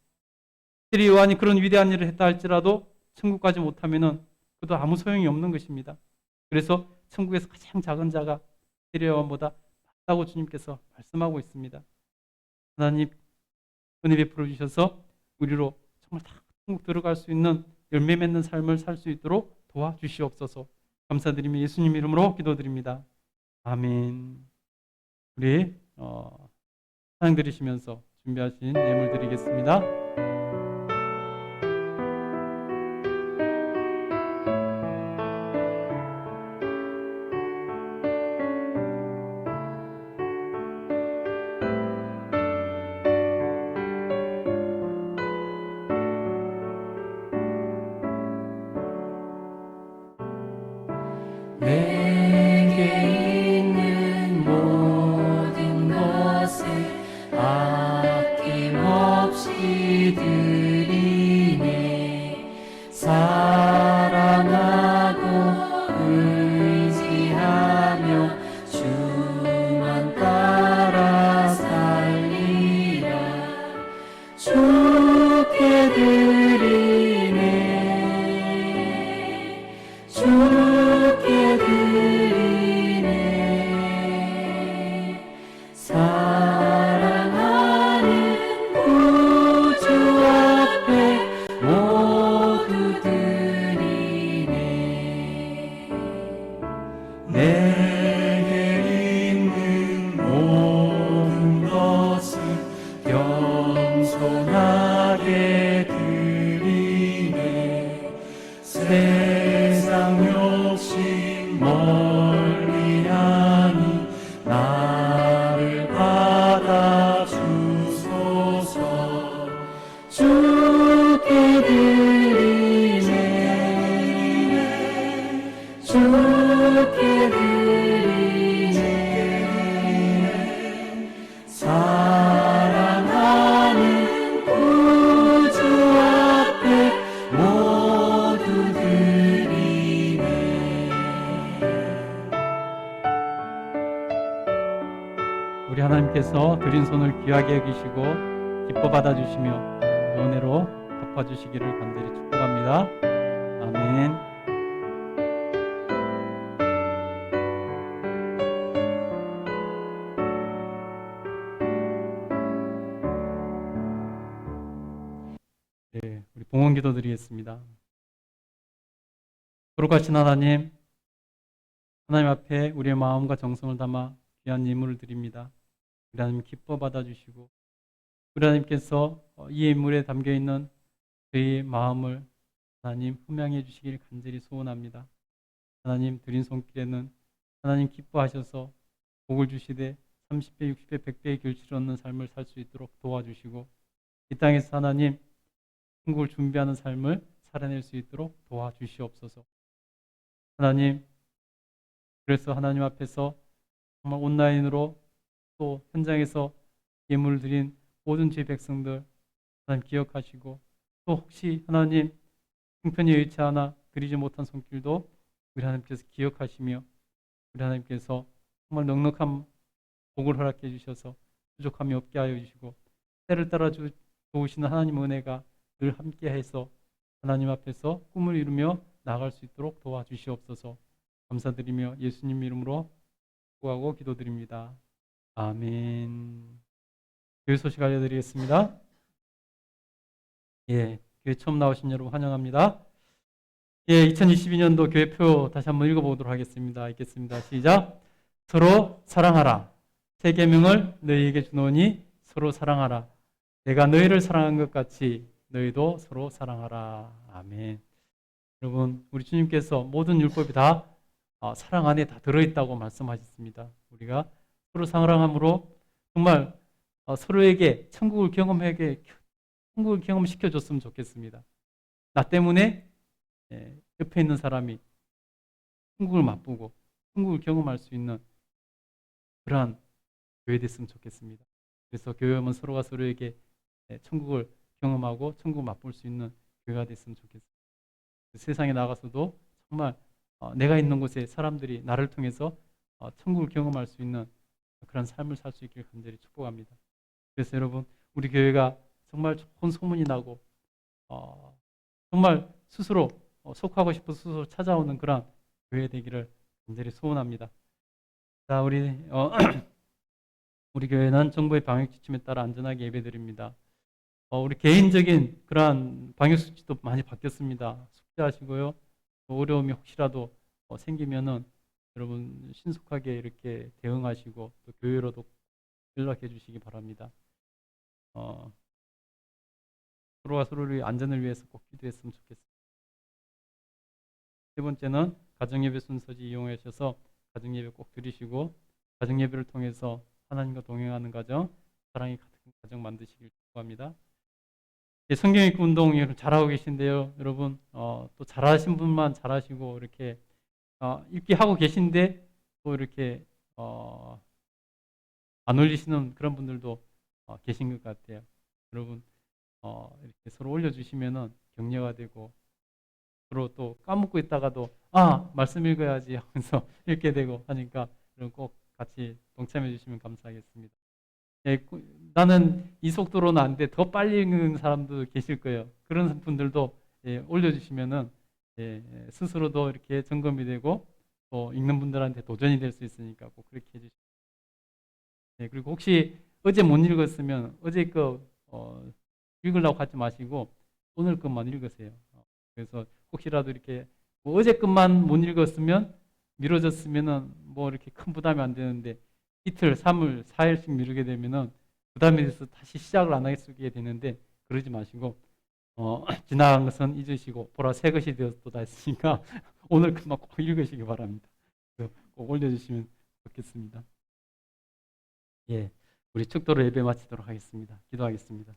세례 요한이 그런 위대한 일을 했다 할지라도 천국 가지 못하면은 그도 아무 소용이 없는 것입니다. 그래서 천국에서 가장 작은 자가 세례 요한보다 낫다고 주님께서 말씀하고 있습니다. 하나님 은혜 베풀어 주셔서 우리로 정말 다 천국 들어갈 수 있는 열매 맺는 삶을 살 수 있도록 도와주시옵소서. 감사드리며 예수님 이름으로 기도드립니다. 아멘. 우리 찬양 드리시면서 준비하신 예물 드리겠습니다. 내게 있는 모든 것을 아낌없이 드리네. 사랑하고 의지하며 주만 따라 살리라. 주께 드리네. 주께 드리네. 사랑하는 구주 앞에 모두 내게 있는 모든 것을 겸손하게 드리네. 세상 욕심 멀리 하니 나를 받아주소서. 주께 드리네. 주께 드리네. 사랑하는 구주 앞에 모두 드리네. 우리 하나님께서 드린 손을 귀하게 여기시고 기뻐 받아주시며 은혜로 갚아주시기를 간절히 축복합니다. 아멘. 네, 우리 봉헌 기도 드리겠습니다. 거룩하신 하나님, 하나님 앞에 우리의 마음과 정성을 담아 귀한 예물을 드립니다. 우리 하나님 기뻐 받아주시고 우리 하나님께서 이 예물에 담겨있는 저희의 마음을 하나님 흠양해 주시길 간절히 소원합니다. 하나님 드린 손길에는 하나님 기뻐하셔서 복을 주시되 30배, 60배, 100배의 결실을 얻는 삶을 살 수 있도록 도와주시고 이 땅에서 하나님 천국을 준비하는 삶을 살아낼 수 있도록 도와주시옵소서. 하나님, 그래서 하나님 앞에서 정말 온라인으로 또 현장에서 예물을 드린 모든 주의 백성들 하나님 기억하시고 또 혹시 하나님 형편이 여의치 않아 드리지 못한 손길도 우리 하나님께서 기억하시며 우리 하나님께서 정말 넉넉한 복을 허락해 주셔서 부족함이 없게 하여 주시고 때를 따라 도우시는 하나님의 은혜가 늘 함께해서 하나님 앞에서 꿈을 이루며 나아갈 수 있도록 도와주시옵소서. 감사드리며 예수님 이름으로 구하고 기도드립니다. 아멘. 교회 소식 알려드리겠습니다. 예, 교회 처음 나오신 여러분 환영합니다. 예, 2022년도 교회표 다시 한번 읽어보도록 하겠습니다. 읽겠습니다. 시작. 서로 사랑하라. 새 계명을 너희에게 주노니 서로 사랑하라. 내가 너희를 사랑한 것 같이 너희도 서로 사랑하라. 아멘. 여러분, 우리 주님께서 모든 율법이 다 사랑 안에 다 들어있다고 말씀하셨습니다. 우리가 서로 사랑함으로 정말 서로에게 천국을 경험시켜줬으면 좋겠습니다. 나 때문에 옆에 있는 사람이 천국을 맛보고 천국을 경험할 수 있는 그러한 교회 됐으면 좋겠습니다. 그래서 교회 오면 서로가 서로에게 천국을 경험하고 천국을 맛볼 수 있는 교회가 됐으면 좋겠습니다. 세상에 나가서도 정말 내가 있는 곳에 사람들이 나를 통해서 천국을 경험할 수 있는 그런 삶을 살 수 있기를 간절히 축복합니다. 그래서 여러분, 우리 교회가 정말 좋은 소문이 나고 정말 스스로 속하고 싶어 스스로 찾아오는 그런 교회 되기를 간절히 소원합니다. 자, 우리 교회는 정부의 방역 지침에 따라 안전하게 예배드립니다. 우리 개인적인 그러한 방역 수칙도 많이 바뀌었습니다. 숙지하시고요. 어려움이 혹시라도 생기면은 여러분 신속하게 이렇게 대응하시고 또 교회로도 연락해 주시기 바랍니다. 서로가 서로의 안전을 위해서 꼭 기도했으면 좋겠습니다. 세 번째는 가정예배 순서지 이용하셔서 가정예배 꼭 드리시고 가정예배를 통해서 하나님과 동행하는 가정, 사랑이 가득한 가정 만드시길 축복합니다. 성경 읽기 운동 잘하고 계신데요. 여러분 또 잘하신 분만 잘하시고 이렇게 읽기 하고 계신데 또 이렇게 안 올리시는 그런 분들도 계신 것 같아요. 여러분 이렇게 서로 올려주시면은 격려가 되고 서로 또 까먹고 있다가도 말씀 읽어야지 하면서 읽게 되고 하니까 여러분 꼭 같이 동참해 주시면 감사하겠습니다. 예, 나는 이 속도로는 안 돼. 더 빨리 읽는 사람도 계실 거예요. 그런 분들도 올려주시면은 스스로도 이렇게 점검이 되고 또 읽는 분들한테 도전이 될 수 있으니까 꼭 그렇게 해주시면. 그리고 혹시 어제 못 읽었으면 어제 거 읽으려고 하지 마시고 오늘 것만 읽으세요. 그래서 혹시라도 이렇게 어제 것만 못 읽었으면 미뤄졌으면은 뭐 이렇게 큰 부담이 안 되는데 이틀, 3일, 4일씩 미루게 되면은 부담이 돼서 다시 시작을 안 하게 되는데 그러지 마시고 지나간 것은 잊으시고 보라 새 것이 되었도다 했으니까 오늘 그만 꼭 읽으시기 바랍니다. 꼭 올려주시면 좋겠습니다. 예, 우리 축도로 예배 마치도록 하겠습니다. 기도하겠습니다.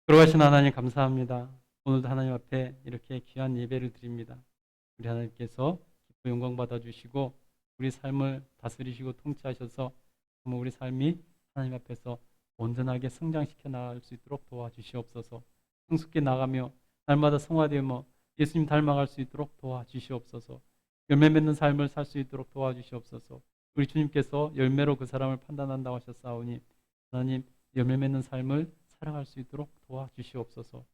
걸어가신 하나님 감사합니다. 오늘도 하나님 앞에 이렇게 귀한 예배를 드립니다. 우리 하나님께서 기뻐 영광 받아주시고 우리 삶을 다스리시고 통치하셔서 정말 우리 삶이 하나님 앞에서 온전하게 성장시켜 나갈 수 있도록 도와주시옵소서. 성숙해 나가며 날마다 성화되며 예수님 닮아갈 수 있도록 도와주시옵소서. 열매 맺는 삶을 살 수 있도록 도와주시옵소서. 우리 주님께서 열매로 그 사람을 판단한다고 하셨사오니 하나님 열매 맺는 삶을 살아갈 수 있도록 도와주시옵소서.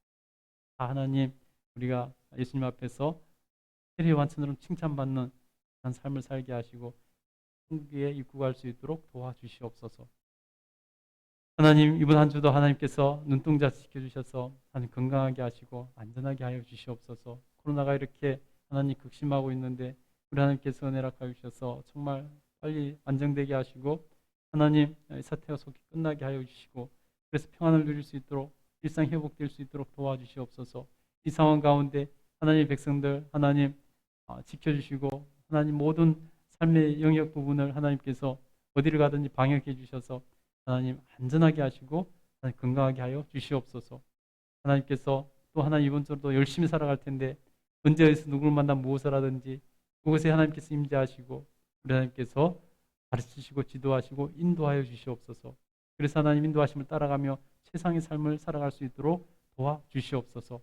하나님 우리가 예수님 앞에서 세례 완천으로 칭찬받는 그런 삶을 살게 하시고 천국에 입국할 수 있도록 도와주시옵소서. 하나님 이번 한 주도 하나님께서 눈동자 지켜주셔서 하나님 건강하게 하시고 안전하게 하여 주시옵소서. 코로나가 이렇게 하나님 극심하고 있는데 우리 하나님께서 은혜락하여 주셔서 정말 빨리 안정되게 하시고 하나님 이 사태가 속히 끝나게 하여 주시고 그래서 평안을 누릴 수 있도록 일상 회복될 수 있도록 도와주시옵소서. 이 상황 가운데 하나님의 백성들 하나님 지켜주시고 하나님 모든 삶의 영역 부분을 하나님께서 어디를 가든지 방역해 주셔서 하나님 안전하게 하시고 하나님 건강하게 하여 주시옵소서. 하나님께서 또 하나님 이번 주도 열심히 살아갈 텐데 언제 어디서 누구를 만나 무엇을 하든지 그것에 하나님께서 임재하시고 우리 하나님께서 가르치시고 지도하시고 인도하여 주시옵소서. 그래서 하나님 인도하심을 따라가며 최상의 삶을 살아갈 수 있도록 도와주시옵소서.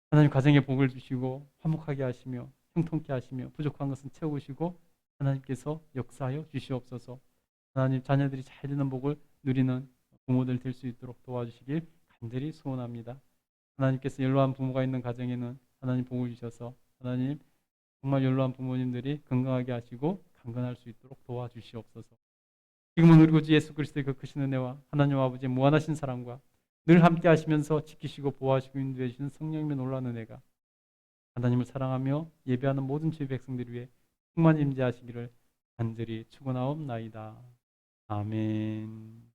하나님 가정에 복을 주시고 화목하게 하시며 형통케 하시며 부족한 것은 채우시고 하나님께서 역사하여 주시옵소서. 하나님 자녀들이 잘 되는 복을 누리는 부모들 될 수 있도록 도와주시길 간절히 소원합니다. 하나님께서 연로한 부모가 있는 가정에는 하나님 복을 주셔서 하나님 정말 연로한 부모님들이 건강하게 하시고 강건할 수 있도록 도와주시옵소서. 지금은 우리 구주 예수 그리스도의 그 크신 은혜와 하나님 아버지의 무한하신 사랑과 늘 함께 하시면서 지키시고 보호하시고 인도해 주시는 성령님의 놀라운 은혜가 하나님을 사랑하며 예배하는 모든 주의 백성들 위해 충만히 임재하시기를 간절히 축원하옵나이다. 아멘.